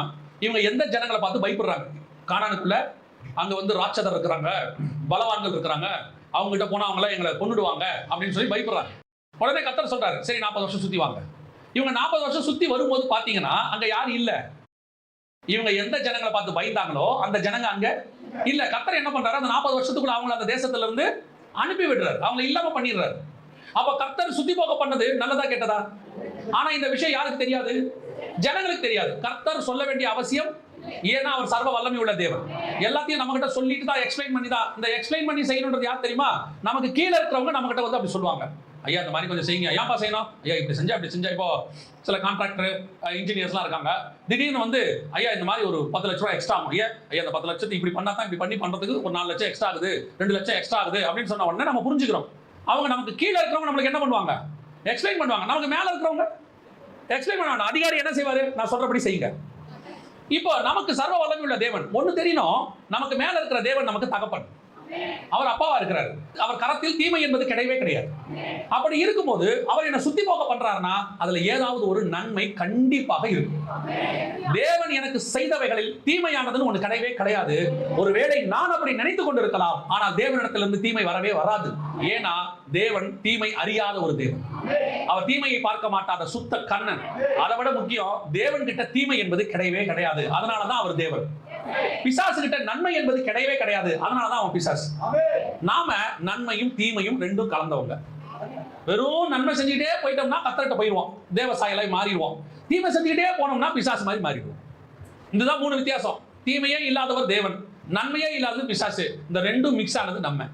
S1: இவங்க எந்த ஜனங்களை பார்த்து பயப்படுறாங்க? கானானுக்குள்ள அங்க வந்து ராட்சதர் இருக்கிறாங்க, பலவான்கள் இருக்கிறாங்க, அவங்க கிட்ட போனா அவங்கள எங்களை கொன்னுடுவாங்க அப்படின்னு சொல்லி பயப்படுறாங்க. உடனே கர்த்தர் சொல்றாரு, சரி 40 வருஷம் சுத்தி வாங்க. இவங்க 40 வருஷம் சுத்தி வரும்போது பாத்தீங்கன்னா அங்க யாரும் இல்ல. இவங்க எந்த ஜனங்களை பார்த்து பயந்தாங்களோ அந்த ஜனங்க அங்க இல்ல. கர்த்தர் என்ன பண்றாரு? அந்த 40 வருஷத்துக்குள்ள அவங்களை அந்த தேசத்துல இருந்து அனுப்பி விடுறாரு, அவங்க இல்லாம பண்ணிடுறாரு. அப்ப கர்த்தர் சுத்தி போக பண்ணது நல்லதா கெட்டதா? ஆனா இந்த விஷயம் யாருக்கு தெரியாது? ஜனங்களுக்கு தெரியாது. கர்த்தர் சொல்ல வேண்டிய அவசியம், ஏன்னா அவர் சர்வ வல்லமை உள்ள தேவன். எல்லாத்தையும் நம்ம கிட்ட சொல்லிட்டு தான் எக்ஸ்பிளைன் பண்ணி தான். இந்த எக்ஸ்பிளைன் பண்ணி செய்யணும்ன்றது யார் தெரியுமா? நமக்கு கீழே இருக்கிறவங்க நம்ம கிட்ட வந்து அப்படி சொல்லுவாங்க, ஐயா இந்த மாதிரி கொஞ்சம் செய்யுங்க, ஏன்பா செய்யணும், ஐயா இப்படி செஞ்சா அப்படி செஞ்சா. இப்போ சில கான்ட்ராக்டர் இன்ஜினியர்ஸ்லாம் இருக்காங்க, திடீர்னு வந்து ஐயா இந்த மாதிரி ஒரு 10 லட்ச ரூபா எக்ஸ்ட்ரா ஆகும், ஐயா இந்த 10 லட்சத்தை இப்படி பண்ணா தான் இப்படி பண்ணி பண்றதுக்கு ஒரு 4 லட்சம் எக்ஸ்ட்ரா ஆகுது, 2 லட்சம் எக்ஸ்ட்ரா ஆகுது அப்படின்னு சொன்ன உடனே நம்ம புரிஞ்சுக்கிறோம். அவங்க நமக்கு கீழே இருக்கிறவங்க நம்மளுக்கு என்ன பண்ணுவாங்க? எக்ஸ்பிளைன் பண்ணுவாங்க. நமக்கு மேல இருக்கிறவங்க எக்ஸ்பிளைன் பண்ணுவாங்க. அதிகாரி என்ன செய்வாரு? நான் சொல்றபடி செய்யுங்க. இப்போ நமக்கு சர்வ வல்லமை உள்ள தேவன் ஒண்ணு தெரியணும், நமக்கு மேல இருக்கிற தேவன் நமக்கு தகப்பன், அவர் அப்பாவா இருக்கிறார். அவர் கரத்தில் தீமை என்பது கிடையவே கிடையாது. அப்படி இருக்கும்போது அவர் என்ன சுத்தி போக பண்றாருன்னா அதுல ஏதாவது ஒரு நன்மை கண்டிப்பாக இருக்கும். தேவன் எனக்கு செய்தவைகளில் தீமையானதுன்னு ஒண்ணு கிடையவே கிடையாது. ஒருவேளை நான் அப்படி நினைத்துக் கொண்டிருக்கலாம், ஆனால் தேவனிடத்திலிருந்து தீமை வரவே வராது. ஏன்னா தேவன் தீமை அறியாத ஒரு தேவன். அவர் தீமையை பார்க்க மாட்டாத சுத்த கண்ணன். அதை விட முக்கியம், தேவன் கிட்ட தீமை என்பது கிடையவே கிடையாது. அதனாலதான் அவர் தேவன். பிசாசு கிட்ட நன்மை என்பது கிடையவே கிடையாது. அதனாலதான் அவன் பிசாசு. நாம நன்மையும் தீமையும் ரெண்டும் கலந்தவங்க. வெறும் நன்மை செஞ்சுட்டே போயிட்டோம்னா கர்த்தர்கிட்ட போயிடுவோம், தேவசாயலாய் மாறிடுவோம். தீமை செஞ்சுக்கிட்டே போனோம்னா பிசாசு மாதிரி மாறிடுவோம். இதுதான் 3 வித்தியாசம். தீமையே இல்லாதவர் தேவன், நன்மையே இல்லாதது பிசாசு. இந்த ரெண்டும் மிக்ஸ் ஆனது நம்ம.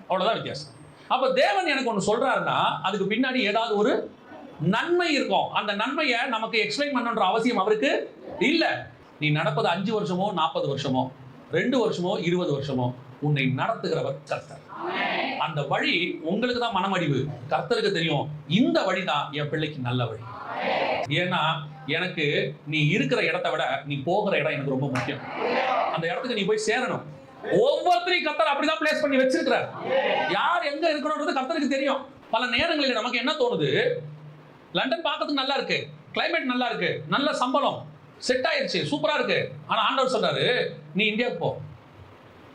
S1: அவ்வளவுதான் வித்தியாசம். அப்ப தேவன் எனக்கு ஒண்ணு சொல்றாருன்னா அதுக்கு பின்னாடி ஏதாவது ஒரு நன்மை இருக்கும். அந்த நன்மையை நமக்கு எக்ஸ்பிளைன் பண்ணணுன்ற அவசியம் அவருக்கு இல்ல. நீ நடப்பது 5 வருஷமோ 40 வருஷமோ 2 வருஷமோ 20 வருஷமோ உன்னை நடத்துகிறவர் கர்த்தர். அந்த வழி உங்களுக்கு தான் மனமடிவு, கர்த்தருக்கு தெரியும். இந்த வழிதான் என் பிள்ளைக்கு நல்ல வழி. ஏன்னா எனக்கு நீ இருக்கிற இடத்தை விட நீ போகிற இடம் எனக்கு ரொம்ப முக்கியம். அந்த இடத்துக்கு நீ போய் சேரணும். ஒவ்வொருத்தரையும் கர்த்தர் அப்படிதான் பிளேஸ் பண்ணி வச்சிருக்கிறார். யார் எங்க இருக்கணும்ன்றது கர்த்தருக்கு தெரியும். பல நேரங்களில் நமக்கு என்ன தோணுது, லண்டன் பார்க்கறதுக்கு நல்லா இருக்கு, கிளைமேட் நல்லா இருக்கு, நல்ல சம்பளம், செட் ஆயிருச்சு, சூப்பரா இருக்கு. ஆனா ஆண்டவர் சொல்றாரு, நீ இந்தியாவுக்கு போ.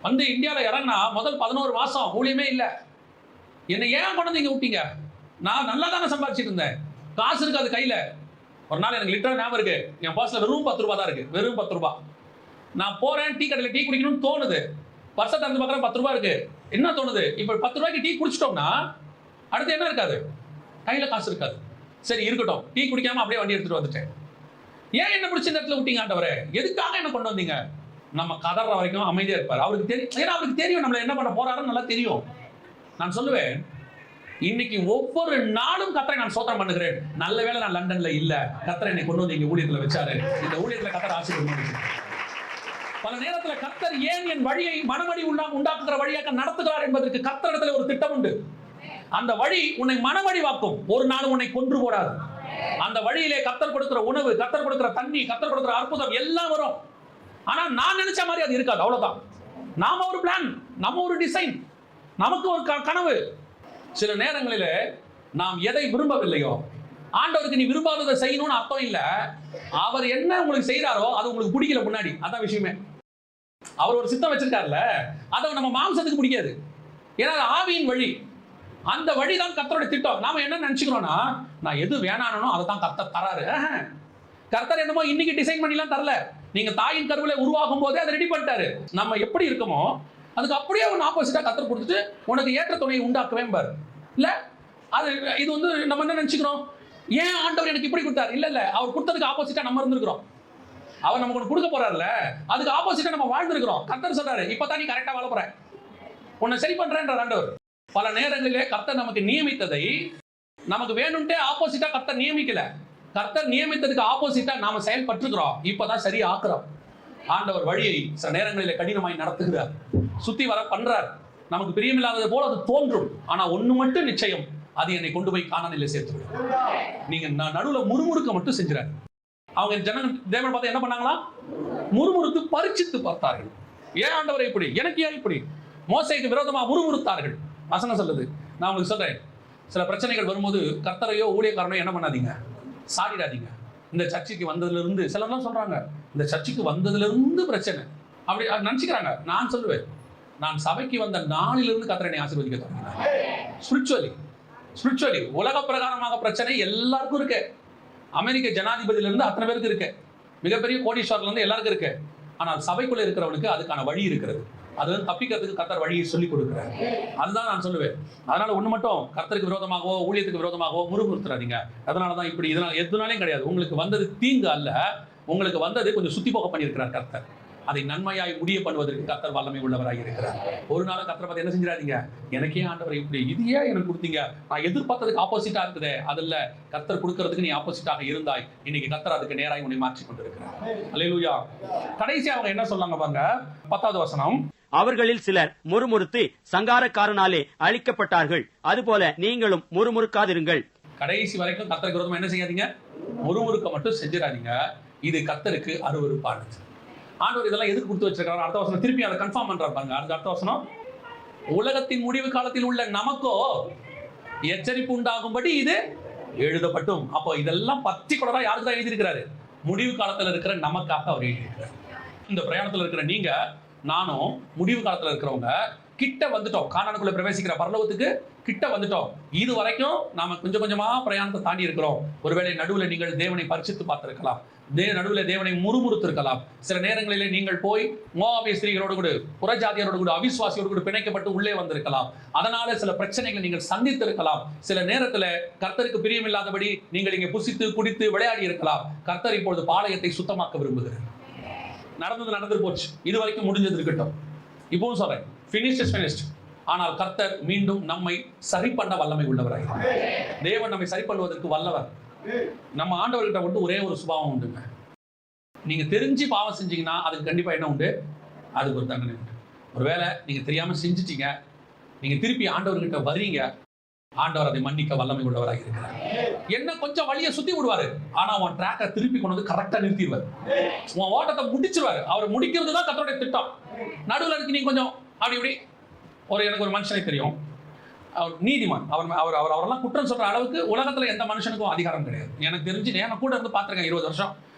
S1: வந்து இந்தியாவில் இறங்கினா முதல் 11 மாசம் ஊழியமே இல்லை. என்னை ஏன் கொண்டு வந்து இங்க விட்டீங்க? நான் நல்லா தானே சம்பாதிச்சிட்டு இருந்தேன், காசு இருக்காது கையில. ஒரு நாள் எனக்கு லிட்டரா ஞாபகம் இருக்கு, என் பர்ஸ்ல வெறும் 10 ரூபாய் தான் இருக்கு, வெறும் 10 ரூபாய். நான் போறேன், டீ கடையில் டீ குடிக்கணும்னு தோணுது, பர்ஸை திறந்து பார்க்குறேன் 10 ரூபாய் இருக்கு. என்ன தோணுது, இப்போ 10 ரூபாய்க்கு டீ குடிச்சிட்டோம்னா அடுத்து என்ன இருக்காது, கையில காசு இருக்காது. சரி இருக்கட்டும், டீ குடிக்காம அப்படியே வண்டி எடுத்துட்டு வந்துட்டேன். ஏன் என்ன பிடிச்ச இந்த இடத்துல விட்டீங்க ஆண்டவரே? எதுக்காக என்ன கொண்டு வந்தீங்க? நம்ம கதற வரைக்கும் அமைதியா இருப்பார். அவருக்கு தெரியும், ஏன்னா அவருக்கு தெரியும் நம்மள என்ன பண்ண போறாருன்னு நல்லா தெரியும். நான் சொல்லுவேன், இன்னைக்கு ஒவ்வொரு நாளும் கர்த்தரை நான் சோத்திரம் பண்ணுகிறேன். நல்ல வேளை நான் லண்டன்ல இல்ல, கர்த்தரை என்னை கொண்டு வந்து இங்க ஊழியத்துல வச்சாரு. இந்த ஊழியத்துல கர்த்தர் ஆசீர்வாதம். பல நேரத்துல கர்த்தர் ஏன் என் வழியை மனமடி உண்டாக்குகிற வழியாக நடத்துகிறார் என்பதற்கு கர்த்தரிடத்துல ஒரு திட்டம் உண்டு. அந்த வழி உன்னை மனமடிவாக்கும், ஒரு நாள் உன்னை கொன்று போடாது. அந்த வழியிலே கர்த்தர் கொடுக்கிற உணவு, கர்த்தர் கொடுக்கிற தண்ணி, கர்த்தர் கொடுக்கிற அற்புதம் எல்லாம் வரும். ஆனா நான் நினைச்ச மாதிரி அது இருக்காது. அவ்வளவுதான். நாம ஒரு பிளான், நம்ம ஒரு டிசைன், நமக்கு ஒரு கனவு. சில நேரங்களில நாம் எதை விரும்பவில்லையோ, ஆண்டவருக்கு நீ விரும்பாததை செய்யணும்னு அர்த்தம் இல்ல. அவர் என்ன உங்களுக்கு செய்யறாரோ அது உங்களுக்கு பிடிக்கல முன்னாடி, அதான் விஷயமே. அவர் ஒரு சித்தம் வச்சிருக்காருல்ல, அதை நம்ம மாம்சத்துக்கு பிடிக்காது. ஏன்னா ஆவியின் வழி, அந்த வழிதான் கர்த்தருடைய திட்டம். நாம என்ன நினைச்சுக்கிறோம்னா, நான் எது வேணானோ அதை தான் கர்த்தர் தராரு. கர்த்தர் என்னமோ இன்னைக்கு டிசைன் பண்ணிலாம் தரல, நீங்க தாயின் கருவில உருவாகும் போதே அதை ரெடி பண்ணிட்டாரு. நம்ம எப்படி இருக்கமோ அதுக்கு அப்படியே ஒன்று ஆப்போசிட்டா கர்த்தர் கொடுத்துட்டு உனக்கு ஏற்ற துணையை உண்டாக்குவேன் பாரு. இல்ல அது இது வந்து நம்ம என்ன நினைச்சுக்கிறோம், ஏன் ஆண்டவர் எனக்கு இப்படி கொடுத்தாரு? இல்ல இல்ல, அவர் கொடுத்ததுக்கு ஆப்போசிட்டா நம்ம இருந்திருக்கிறோம். அவர் நமக்கு ஒன்று கொடுக்க போறாருல, அதுக்கு ஆப்போசிட்டா நம்ம வாழ்ந்துருக்கிறோம். கர்த்தர் சொல்றாரு, இப்பதான் நீ கரெக்டா வாழ போற, உன்னை சரி பண்றேன்ற ஆண்டவர். பல நேரங்களிலே கர்த்தர் நமக்கு நியமித்ததை நமக்கு வேணும்ட்டே ஆப்போசிட்டா கர்த்தர் நியமிக்கல. கர்த்தர் நியமித்ததுக்கு ஆப்போசிட்டா நாம செயல்பட்டுக்கிறோம். இப்பதான் சரி ஆக்குறோம். ஆண்டவர் வழியை சில நேரங்களிலே கடினமாய் நடத்துகிறார், சுத்தி வர பண்றார். நமக்கு பிரியமில்லாதது போல அது தோன்றும். ஆனா ஒண்ணு மட்டும் நிச்சயம், அது என்னை கொண்டு போய் கானானிலே சேர்த்துவிடும். நீங்க நடுவுல முறுமுறுக்க மட்டும் செஞ்சுறாரு. அவங்க ஜனங்கள் தேவனை பார்த்து என்ன பண்ணாங்களா? முறுமுறுத்து பரிச்சித்து பார்த்தார்கள். ஏன் ஆண்டவரை இப்படி, எனக்கு ஏன் இப்படி? மோசேக்கு விரோதமா முறுமுறுத்தார்கள். வசனம் சொல்லுது. நான் உங்களுக்கு சொல்றேன், சில பிரச்சனைகள் வரும்போது கர்த்தரையோ ஊழியக்காரனையோ என்ன பண்ணாதீங்க, சாடிடாதீங்க. இந்த சர்ச்சைக்கு வந்ததுல இருந்து சிலர்லாம் சொல்றாங்க, இந்த சர்ச்சைக்கு வந்ததுல இருந்து பிரச்சனை அப்படி நினைச்சுக்கிறாங்க. நான் சொல்லுவேன், நான் சபைக்கு வந்த நாளிலிருந்து கர்த்தர் என்னை ஆசீர்வதிக்க தொடங்கினார். ஸ்பிரிச்சுவலி உலக பிரகாரமாக பிரச்சனை எல்லாருக்கும் இருக்கு. அமெரிக்க ஜனாதிபதியில இருந்து அத்தனை பேருக்கு இருக்கு, மிகப்பெரிய கோடீஸ்வரர்ல இருந்து எல்லாருக்கும் இருக்கு. ஆனால் சபைக்குள்ள இருக்கிறவனுக்கு அதுக்கான வழி இருக்கிறது. அது தப்பிக்கிறதுக்கு கர்த்தர் வழியை சொல்லி கொடுக்குறாரு. அதுதான் நான் சொல்லுவேன். அதனால ஒண்ணு மட்டும், கர்த்தருக்கு விரோதமாகவோ ஊழியத்துக்கு விரோதமாகவோ முறுமுறுத்துறாதீங்க. அதனாலதான் இப்படி இதனால எதுனாலையும் கிடையாது. உங்களுக்கு வந்தது தீங்கு அல்ல, உங்களுக்கு வந்தது கொஞ்சம் சுத்தி போக பண்ணியிருக்கிறார் கர்த்தர். அதை நன்மையாய் முடிய பண்ணுவதற்கு கர்த்தர் வல்லமை உள்ளவராக இருக்கிறார். ஒரு நாள் கர்த்தரை பார்த்து என்ன செஞ்சிடாதீங்க, எனக்கே ஆண்டவர் இப்படி இது ஏன் எனக்கு கொடுத்தீங்க, நான் எதிர்பார்த்ததுக்கு ஆப்போசிட்டா இருக்குதே, அதில் கர்த்தர் கொடுக்கறதுக்கு நீ ஆப்போசிட்டாக இருந்தாய், இன்னைக்கு கர்த்தர் அதுக்கு நேராக உன்னை மாற்றி கொண்டிருக்கிறார். அல்லேலூயா. கடைசி அவங்க என்ன சொன்னாங்க பாருங்க, 10வது வசனம்.
S2: அவர்களில் சிலர் முறுமுறுத்து சங்காரக்காரனாலே அழிக்கப்பட்டார்கள், அதுபோல நீங்களும் முறுமுறுக்காதிருங்கள்.
S1: கடைசி வரைக்கும் கர்த்தருக்கு விரோதமா என்ன செய்யாதீங்க, முறுமுறுக்க மட்டும் செஞ்சிடாதீங்க. இது கர்த்தருக்கு அருவருப்பானது. ஆண்டவர் இதெல்லாம் எதுக்கு கொடுத்து வச்சிருக்காரு? அடுத்த வசனம் திருப்பி அதை கன்ஃபார்ம் பண்றாரு பாருங்க. அடுத்த வசனம், உலகத்தின் முடிவு காலத்தில் உள்ள நமக்கோ எச்சரிப்பு உண்டாகும்படி இது எழுதப்பட்டும். அப்போ இதெல்லாம் பர்டிகுலரா யாருக்கு தான் எழுதியிருக்கிறாரு? முடிவு காலத்துல இருக்கிற நமக்காக அவர் எழுதியிருக்கிறார். இந்த பிரயாணத்துல இருக்கிற நீங்க நானும் முடிவு காலத்துல இருக்கிறவங்க கிட்ட வந்துட்டோம், கானானுக்குள்ள பிரவேசிக்கிற பரலோகத்துக்கு கிட்ட வந்துட்டோம். இது வரைக்கும் நாம கொஞ்சம் கொஞ்சமா பிரயாணத்தை தாண்டி இருக்கிறோம். ஒருவேளை நடுவில் நீங்கள் தேவனை பரிசித்து பார்த்திருக்கலாம், நடுவில் தேவனை முறுமுறுத்திருக்கலாம். சில நேரங்களிலே நீங்கள் போய் மோவாபிய ஸ்திரீகளோடு கூட, புறஜாதியரோடு கூட, அவிசுவாசியோடு கூட பிணைக்கப்பட்டு உள்ளே வந்திருக்கலாம். அதனால சில பிரச்சனைகளை நீங்கள் சந்தித்திருக்கலாம். சில நேரத்தில் கர்த்தருக்கு பிரியமில்லாதபடி நீங்கள் இங்கே புசித்து குடித்து விளையாடி இருக்கலாம். கர்த்தர் இப்பொழுது பாளையத்தை சுத்தமாக்க விரும்புகிறார். நடந்தது நடந்து போச்சு, இது வரைக்கும் முடிஞ்சது இருக்கட்டும். இப்பவும் சொல்றேன், finished is finished. ஆனால் கர்த்தர் மீண்டும் நம்மை சரி பண்ண வல்லமை உள்ளவராக. தேவன் நம்மை சரி பண்ணுவதற்கு வல்லவர். நம்ம ஆண்டவர்கிட்ட வந்து ஒரே ஒரு சுபாவம் உண்டுங்க, நீங்க தெரிஞ்சு பாவம் செஞ்சீங்கன்னா அதுக்கு கண்டிப்பா என்ன உண்டு, அதுக்கு ஒரு தண்டனை உண்டு. ஒருவேளை நீங்க தெரியாம செஞ்சுட்டீங்க, நீங்க திருப்பி ஆண்டவர்கிட்ட வர்றீங்க, ஆண்டவர் அதை மன்னிக்க வல்லமை உள்ளவராக இருக்கிறார். என்ன கொஞ்சம் வழியை சுத்தி விடுவாரு, ஆனா உன் ட்ராக்கை திருப்பி கொண்டு வந்து கரெக்டா நிறுத்திடுவார். உன் ஓட்டத்தை முடிச்சிருவாரு. அவர் முடிக்கிறது தான் கர்த்தருடைய திட்டம். நடுவில் இருக்கு நீ கொஞ்சம் அப்படி இப்படி. எனக்கு ஒரு மனுஷனை தெரியும், அவர் நீதிமான். அவரெல்லாம் குற்றம் சொல்ற அளவுக்கு உலகத்துல எந்த மனுஷனுக்கும் அதிகாரம் கிடையாது. எனக்கு தெரிஞ்சு நான் கூட இருந்து பார்த்திருக்கேன் 20 வருஷம்.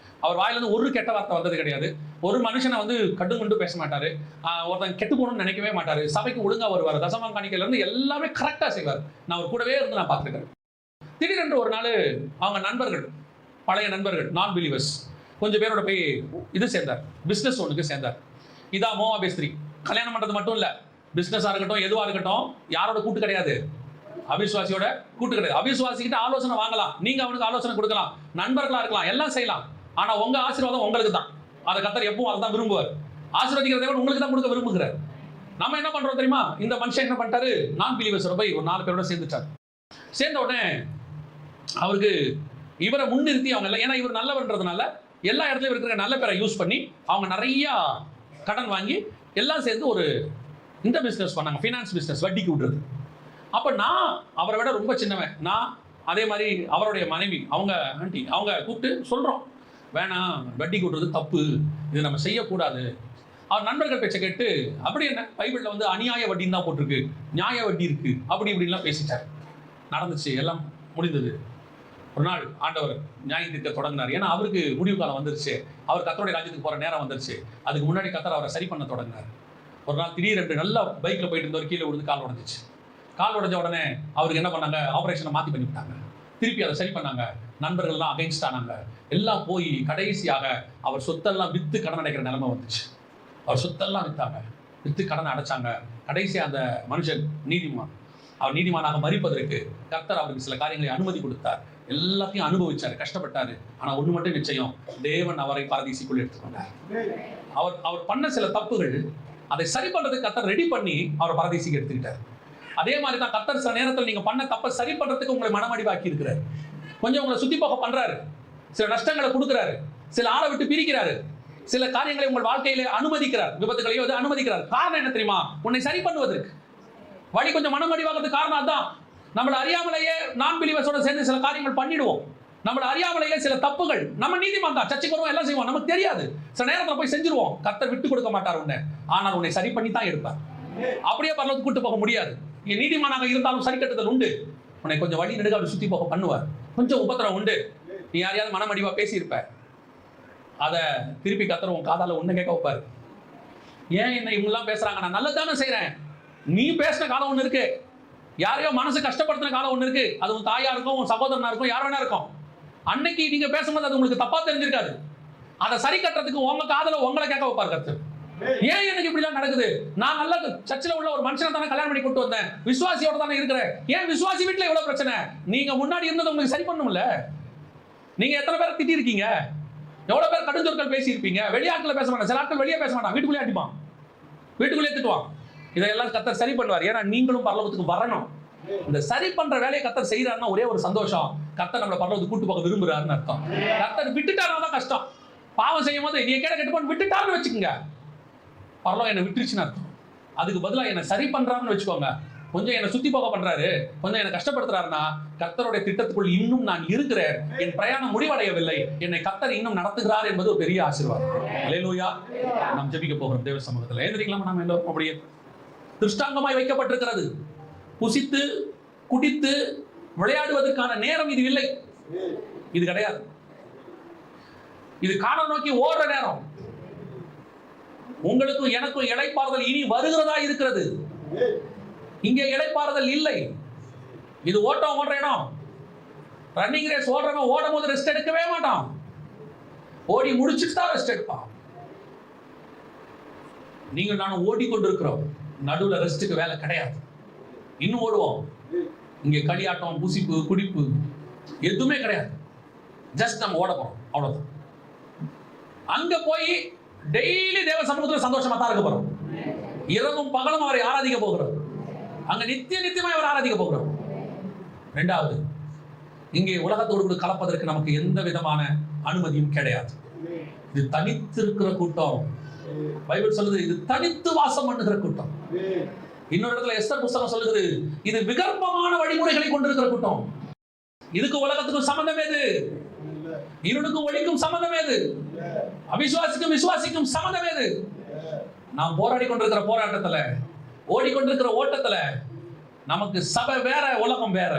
S1: அவர் வாயிலிருந்து ஒரு கெட்ட வார்த்தை வந்தது கிடையாது. ஒரு மனுஷனை வந்து கண்டு கொண்டு பேச மாட்டாரு. ஒருத்தன் கெட்டு போகணும்னு நினைக்கவே மாட்டாரு. சபைக்கு ஒழுங்கா வருவார். தசமம் காணிக்கையில இருந்து எல்லாமே கரெக்டா செய்வார். நான் அவர் கூடவே இருந்து நான் பார்த்திருக்கேன். திடீரென்று ஒரு நாள் அவங்க நண்பர்கள், பழைய நண்பர்கள், நான் பிலீவர்ஸ் கொஞ்சம் பேரோட போய் இது சேர்ந்தார், பிசினஸ் ஒன்றுக்கு சேர்ந்தார். இதான் மோவாபிய ஸ்திரீ. கல்யாணம் பண்றது மட்டும் இல்ல, பிசினஸா இருக்கட்டும் எதுவா இருக்கட்டும், யாரோட கூட்டு கிடையாது, அவிசுவாசியோட கூட்டு கிடையாது. அவிசுவாசிக்கிட்ட ஆலோசனை வாங்கலாம், நீங்க அவனுக்கு ஆலோசனை கொடுக்கலாம், நண்பர்களா இருக்கலாம், எல்லாம் செய்யலாம். ஆனா உங்க ஆசீர்வாதம் உங்களுக்கு தான். அதை கர்த்தர் எப்பவும் அதை தான் விரும்புவார். ஆசீர்வதிக்கிறதை விட உங்களுக்கு தான் கொடுக்க விரும்புகிறார். நம்ம என்ன பண்றோம் தெரியுமா? இந்த மனுஷன் என்ன பண்ணிட்டாரு, நான் பிலீவர்ஸ் போய் ஒரு 4 பேரோட சேர்ந்துட்டார். சேர்ந்த உடனே அவருக்கு இவரை முன்னிறுத்தி அவங்க எல்லாம், ஏன்னா இவர் நல்லவர்ன்றதுனால எல்லா இடத்துலயும் இருக்கிற நல்ல பேரை யூஸ் பண்ணி அவங்க நிறைய கடன் வாங்கி எல்லாம் சேர்ந்து ஒரு இந்த பிசினஸ் பண்ணாங்க, ஃபினான்ஸ் பிசினஸ், வட்டிக்கு விடுறது. அப்ப நான் அவரை விட ரொம்ப சின்னவன், நான் அதே மாதிரி அவருடைய மனைவி, அவங்க ஆண்டி, அவங்க கூப்பிட்டு சொல்றோம், வேணாம், வட்டிக்கு விடுறது தப்பு, இது நம்ம செய்யக்கூடாது. அவர் நண்பர்கள் பேச்சை கேட்டு, அப்படி என்ன பைபிள்ல வந்து அநியாய வட்டின்னு தான் போட்டிருக்கு, நியாய வட்டி இருக்கு, அப்படி இப்படின்லாம் பேசிட்டார். நடந்துச்சு, எல்லாம் முடிந்தது. ஒரு நாள் ஆண்டவர் நியாயம் தீர்க்க தொடங்கினார். ஏன்னா அவருக்கு முடிவு காலம் வந்துருச்சு, அவர் கர்த்தருடைய ராஜ்யத்துக்கு போற நேரம் வந்துருச்சு. அதுக்கு முன்னாடி கர்த்தர் அவரை சரி பண்ண தொடங்கினார். ஒரு நாள் திடீரென்று நல்லா பைக்ல போயிட்டு இருந்தவர் கீழே விழுந்து கால் உடஞ்சிச்சு. கால் உடஞ்ச உடனே அவருக்கு என்ன பண்ணாங்க, ஆபரேஷனை மாத்தி பண்ணிவிட்டாங்க. திருப்பி அதை சரி பண்ணாங்க. நண்பர்கள் எல்லாம் அகைன்ஸ்ட் ஆனாங்க. எல்லாம் போய் கடைசியாக அவர் சொத்தெல்லாம் வித்து கடன் அடைக்கிற நிலைமை வந்துச்சு. அவர் சொத்தெல்லாம் வித்தாங்க, வித்து கடன் அடைச்சாங்க. கடைசியா அந்த மனுஷன் நீதிமான், அவர் நீதிமானாக மரிப்பதற்கு கர்த்தர் அவருக்கு சில காரியங்களை அனுமதி கொடுத்தார். எல்லாத்தையும் அனுபவிச்சாரு, கஷ்டப்பட்டாரு. ஆனா ஒண்ணு மட்டும் நிச்சயம், தேவன் அவரை பரதீசிக்குள் எடுத்துக்கொண்டார். அவர் பண்ண சில தப்புகள், அதை சரி பண்றதுக்கு கர்த்தர் ரெடி பண்ணி அவரை பரதீசிக்கு எடுத்துக்கிட்டார். அதே மாதிரி தான் கர்த்தர் சில நேரத்தில் நீங்க பண்ண தப்பை சரி பண்றதுக்கு உங்களை மனமடிவாக்கி இருக்கிறார். கொஞ்சம் உங்களை சுத்தி போக பண்றாரு, சில நஷ்டங்களை கொடுக்கிறாரு, சில ஆளை விட்டு பிரிக்கிறாரு, சில காரியங்களை உங்கள் வாழ்க்கையில அனுமதிக்கிறார், விபத்துகளையோ அனுமதிக்கிறார். காரணம் என்ன தெரியுமா? உன்னை சரி பண்ணுவதற்கு. வழி கொஞ்சம் மனமடிவாகிறதுக்கு காரணம் அதான். நம்மளை அறியாமலேயே நான் பிலீவர்ஸோட சேர்ந்து சில காரியங்கள் பண்ணிடுவோம். நம்மளை அறியாமலேயே சில தப்புகள், நம்ம நீதிமான் தான், சர்ச்சைக்கு வருவோம், எல்லாம் செய்வோம், நமக்கு தெரியாது. சில நேரத்தில் போய் செஞ்சிருவோம். கர்த்தர் விட்டு கொடுக்க மாட்டார் உன்னை, ஆனால் உன்னை சரி பண்ணி தான் எடுப்பார். அப்படியே பரலோகத்துக்கு கூட்டு போக முடியாது. நீ நீதிமானாக இருந்தாலும் சரி கட்டுதல் உண்டு. உன்னை கொஞ்சம் வழி நெடுக அப்படி சுத்தி போக பண்ணுவார். கொஞ்சம் உபத்திரம் உண்டு. நீ யாரையாவது மனமடிவா பேசியிருப்ப, அதை திருப்பி கர்த்தர் உன் காதால ஒண்ணு கேட்க வைப்பாரு. ஏன் என்ன இவங்கெல்லாம் பேசுறாங்க, நான் நல்லதானே செய்யறேன். நீ பேசின காலம் ஒண்ணு இருக்கு, யாரையோ மனசு கஷ்டப்படுத்தின காலம் ஒண்ணு இருக்கு. அது உன் தாயா இருக்கும், உன் சகோதரனா இருக்கும், யார் வேணா இருக்கும். அன்னைக்கு நீங்க பேசும்போது அது உங்களுக்கு தப்பா தெரிஞ்சிருக்காது. அதை சரி கட்டுறதுக்கு உங்க காதல உங்களை கேட்க வைப்பார் கர்த்தர். ஏன் எனக்கு இப்படிலாம் நடக்குது? நான் நல்ல சர்ச்சில் உள்ள ஒரு மனுஷனை தானே கல்யாணம் பண்ணி கூட்டு வந்தேன், விசுவாசியோட தானே இருக்கிறேன், ஏன் விசுவாசி வீட்டுல இவ்வளவு பிரச்சனை? நீங்க முன்னாடி இருந்தது உங்களுக்கு சரி பண்ணும்ல. நீங்க எத்தனை பேரை திட்டி இருக்கீங்க? எவ்வளவு பேர் கடுஞ்சொற்கள் பேசி இருப்பீங்க? வெளியாட்கள் பேச மாட்டான், சில ஆட்கள் வெளியே பேச மாட்டான், வீட்டுக்குள்ளே அடிப்பான், வீட்டுக்குள்ளே திட்டுவான். இதெல்லாம் கர்த்தர் சரி பண்ணுவார். ஏன்னா நீங்களும் பரலோகத்துக்கு வரணும். இந்த சரி பண்ற வேலையை கர்த்தர் செய்யறாருன்னா ஒரே ஒரு சந்தோஷம், கர்த்தர் நம்மளை பரலோகத்துக்கு கூட்டு போக விரும்புறாருன்னு அர்த்தம். கர்த்தர் விட்டுட்டாருன்னா தான் கஷ்டம். பாவம் செய்யும் போது நீ கேட்ட கெட்டு போன்னு விட்டுட்டாருன்னு வச்சுக்கோங்க, பரலோகம் என்னை விட்டுருச்சுன்னு அர்த்தம். அதுக்கு பதிலாக என்னை சரி பண்றாருன்னு வச்சுக்கோங்க, கொஞ்சம் என்னை சுத்தி போக பண்றாரு, கொஞ்சம் என்னை கஷ்டப்படுத்துறாருன்னா கர்த்தருடைய திட்டத்துக்குள் இன்னும் நான் இருக்கிறேன், என் பிரயாணம் முடிவடையவில்லை, என்னை கர்த்தர் இன்னும் நடத்துகிறார் என்பது ஒரு பெரிய ஆசீர்வாதம். அல்லேலூயா. நாம் ஜெபிக்க போகிறோம் தேவ சமூகத்தில். எழுந்திரிக்கலாமா? நாம் எல்லோரும் அப்படியே திருஷ்டாங்கமாய் வைக்கப்பட்டிருக்கிறது. புசித்து குடித்து விளையாடுவதற்கான நேரம் இது இல்லை, இது கிடையாது. இது காணல் நோக்கி ஓடுற நேரம். உங்களுக்கும் எனக்கும் இளைப்பாறுதல் இனி வருகிறதா இருக்கிறது. இங்கே இளைப்பாறுதல் இல்லை. இது ஓட்டம் ஓடுற இடம். ரன்னிங் ரேஸ் ஓடுறவன் ஓடும் போது ரெஸ்ட் எடுக்கவே மாட்டான், ஓடி முடிச்சுட்டு தான் ரெஸ்ட் எடுப்பான். நீங்க நானும் ஓடிக்கொண்டிருக்கிறோம், நடுவில் ரெஸ்ட்டுக்கு வேலை கிடையாது. இன்னும் ஓடுவோம். இங்கே களியாட்டம், புசிப்பு, குடிப்பு எதுவுமே கிடையாது. ஜஸ்ட் நம்ம ஓட போறோம், அவ்வளவுதான். அங்க போய் டெய்லி தேவ சமூகத்தில் சந்தோஷமா தான் இருக்க போறோம். இரவும் பகலும் அவரை ஆராதிக்க போகிறோம். அங்க நித்தியமாய் அவரை ஆராதிக்க போகிறோம். இரண்டாவது, இங்கே உலகத்தோடு கலப்பதற்கு நமக்கு எந்த விதமான அனுமதியும் கிடையாது. இது தனித்திருக்கிற கூட்டம். பைபிள் சொல்லுது இது தனித்து வாசம் பண்ணுகிற கூட்டம். இன்னொரு இடத்துல எஸ்தர் புத்தகம் சொல்லுது இது விகற்பமான வழிமுறைகளை கொண்டிருக்கிற கூட்டம். இதுக்கு உலகத்துக்கும் சம்பந்தம் ஏது? இருளுக்கும் ஒளிக்கும் சம்பந்தம் ஏது? அவிசுவாசிக்கும் விசுவாசிக்கும் சம்பந்தம் ஏது? நாம் போராடி கொண்டிருக்கிற போராட்டத்துல, ஓடிக்கொண்டிருக்கிற ஓட்டத்துல நமக்கு சபை வேற, உலகம் வேற.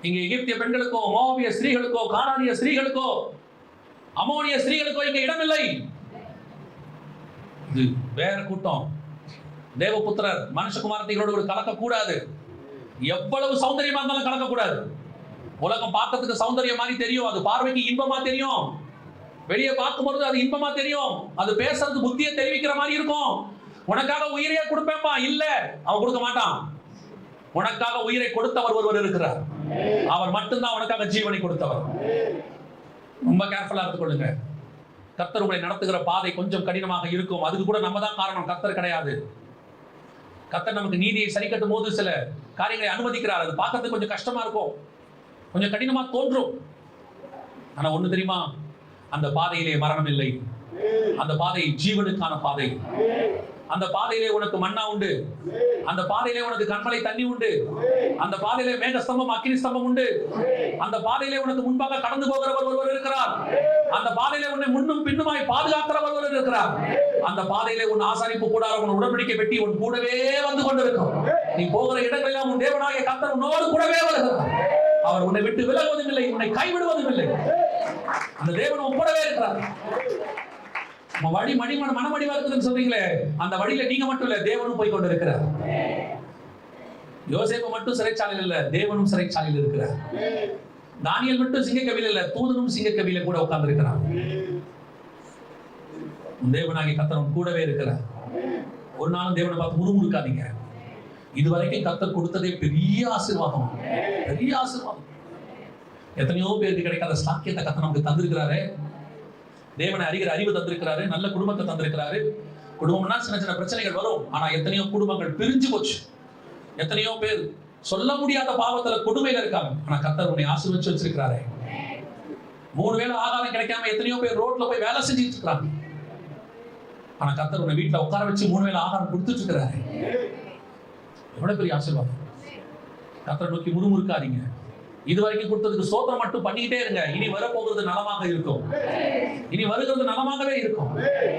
S1: இங்க எகிப்திய பெண்களுக்கோ, மோவாபிய ஸ்திரீகளுக்கோ, கானானிய ஸ்திரீகளுக்கோ, அமோனிய ஸ்திரீகளுக்கோ இங்க இடமில்லை. இது வேற கூட்டம். தேவபுத்திரர் மனுஷகுமாரத்திகளோடு கலக்கக்கூடாது. எவ்வளவு சௌந்தரியமா இருந்தாலும் கலக்கக்கூடாது. உலகம் பார்க்கறதுக்கு சௌந்தரியம் மாதிரி தெரியும், அது பார்வைக்கு இன்பமா தெரியும், வெளியே பார்க்கும்போது அது இன்பமா தெரியும், அது பேசுறது புத்தியை தெரிவிக்கிற மாதிரி இருக்கும். உனக்காக உயிரையே கொடுப்பேன்பா, இல்ல அவன் கொடுக்க மாட்டான். உனக்காக உயிரை கொடுத்தவர் ஒருவர் இருக்கிறார், அவர் மட்டும்தான் உனக்காக ஜீவனை கொடுத்தவர். ரொம்ப கேர்ஃபுல்லா இருந்து கொள்ளுங்க. கர்த்தர் உங்களை நடத்துகிற பாதை கொஞ்சம் கடினமாக இருக்கும், அதுக்கு கூட நம்ம தான் காரணம், கர்த்தர் கிடையாது. கர்த்தர் நமக்கு நீதியை சரி கட்டும் போது சில காரியங்களை அனுமதிக்கிறார். அது பார்க்கறதுக்கு கொஞ்சம் கஷ்டமா இருக்கும், கொஞ்சம் கடினமா தோன்றும். ஆனா ஒண்ணு தெரியுமா, அந்த பாதையிலே மரணம் இல்லை, அந்த பாதை ஜீவனுக்கான பாதை. அந்த பாதையிலே உனக்கு மன்னா உண்டு, அந்த பாதையிலே உனக்கு கண்மலை தண்ணி உண்டு, அந்த பாதையிலே மேக ஸ்தம்பம் அக்கினி ஸ்தம்பம் உண்டு, அந்த பாதையிலே உனக்கு முன்பாக கடந்து போகிறவர் ஒருவர் இருக்கிறார், அந்த பாதையிலே உன்னை முன்னும் பின்னுமாய் பாதுகாக்கிறவர் ஒருவர் இருக்கிறார், அந்த பாதையிலே உன் ஆசாரிப்பு கூடாரம், உன் உடன்படிக்கை பெட்டி உன் கூடவே வந்து கொண்டிருக்கும். நீ போகிற இடங்களெல்லாம் உன் தேவனாகிய கர்த்தர் உன்னோடு கூடவே வருகிறார். அவர் உன்னை விட்டு விலகுவதும் இல்லை, உன்னை கைவிடுவதும் இல்லை. அந்த தேவன் உன் கூடவே இருக்கிறார். வழி மனமடிவா இருக்குதுன்னு சொல்றீங்களே, அந்த வழியில நீங்க மட்டும் இல்ல, தேவனும் போய் கொண்டு இருக்கிறார். யோசேப்பு மட்டும் சிறைச்சாலையில் இல்ல, தேவனும் சிறைச்சாலையில் இருக்கிறார். தானியேல் மட்டும் சிங்கக்கவியில் இல்ல, தூதனும் சிங்கக்கவியில கூட உட்கார்ந்து இருக்கிறார். தேவனாகிய கர்த்தர் கூடவே இருக்கிறார். ஒரு நாளும் தேவனை பார்த்து முறுமுறுக்காதீங்க. இதுவரைக்கும் கர்த்தர் கொடுத்ததே பெரிய ஆசீர்வாதம், பெரிய ஆசீர்வாதம். எத்தனையோ பேருக்கு கிடைக்காத சாக்கியத்தை கர்த்தர் நமக்கு தந்திருக்கிறாரு. தேவனை அறிகிற அறிவு தந்திருக்கிறாரு, நல்ல குடும்பத்தை தந்திருக்கிறாரு. குடும்பம்னா சின்ன சின்ன பிரச்சனைகள் வரும், ஆனா எத்தனையோ குடும்பங்கள் பிரிஞ்சு போச்சு. எத்தனையோ பேர் சொல்ல முடியாத பாவத்துல கொடுமையில இருக்காங்க, ஆனா கர்த்தர் உன்னை ஆசீர்வதிச்சு வச்சிருக்கிறாரு. 3 வேளை ஆகாரம் கிடைக்காம எத்தனையோ பேர் ரோட்ல போய் வேலை செஞ்சுட்டு இருக்காங்க, ஆனா கர்த்தர் உன்னை வீட்டுல உட்கார வச்சு 3 வேளை ஆகாரம் கொடுத்துட்டு இருக்கிறாரு. எவ்வளவு பெரிய ஆசீர்வாதம். கர்த்தரை நோக்கி முறுமுறுக்காதீங்க. இதுவரைக்கும் கொடுத்ததுக்கு ஸ்தோத்திரம் மட்டும் பண்ணிக்கிட்டே இருங்க. இனி வரப்போகிறது நலமாக இருக்கும், இனி வருகிறது நலமாகவே இருக்கும்.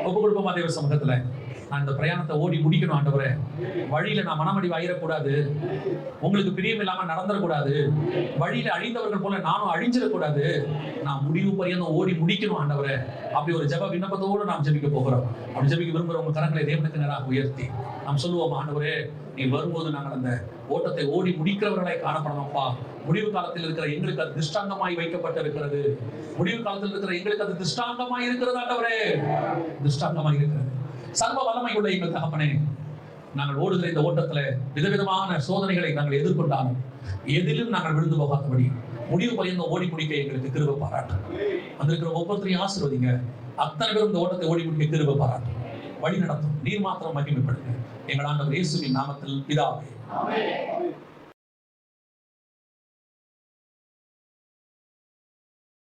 S1: ஒப்பு கொடுப்போமா தேவ சமூகத்துல? நான் இந்த பிரயாணத்தை ஓடி முடிக்கணும் ஆண்டவரே. வழியில நான் மனமடிவு ஆயிடக்கூடாது, உங்களுக்கு பிரியம் இல்லாம நடந்துடக்கூடாது, வழியில அழிந்தவர்கள் போல நானும் அழிஞ்சிடக்கூடாது, நான் முடிவு பரியந்தம் ஓடி முடிக்கணும் ஆண்டவரே. அப்படி ஒரு ஜெப விண்ணப்பத்தோடு நாம் ஜெபிக்க போகிறோம். அப்படி ஜெபிக்க விரும்புகிறவங்க கரங்களை தேவனுக்கு நேராக உயர்த்தி நாம் சொல்லுவோம், ஆண்டவரே நீ வரும்போது நாங்கள் அந்த ஓட்டத்தை ஓடி முடிக்கிறவர்களாய் காணப்படணும்ப்பா. முடிவு காலத்தில் இருக்கிற எங்களுக்கு அது திஷ்டாங்கமாய் வைக்கப்பட்டிருக்கிறது. முடிவு காலத்தில் இருக்கிற எங்களுக்கு அது திஷ்டாங்கமாய் இருக்கிறது ஆண்டவரே, திஷ்டாங்கமாய் இருக்கிறது. சர்வ வல்லமை உள்ள எங்கள் தகப்பனே, நாங்கள் ஓடுகிற இந்த ஓட்டத்துல விதவிதமான சோதனைகளை நாங்கள் எதிர்கொண்டாலும் எதிலும் நாங்கள் விழுந்து போகாதபடி முடிவு பரியந்த ஓடி முடிக்க எங்களுக்கு கிருபை பாராட்டும். வந்திருக்கிற ஒவ்வொருத்தரையும் ஆசீர்வதிங்க. அத்தனை பேரும் இந்த ஓட்டத்தை ஓடி முடிக்க கிருபை பாராட்டும், வழி நடத்தும். நீர் மாத்திரம் மகிமைப்படுங்க. எங்கள் ஆண்டவர் இயேசுவின் நாமத்தில் பிதாவே.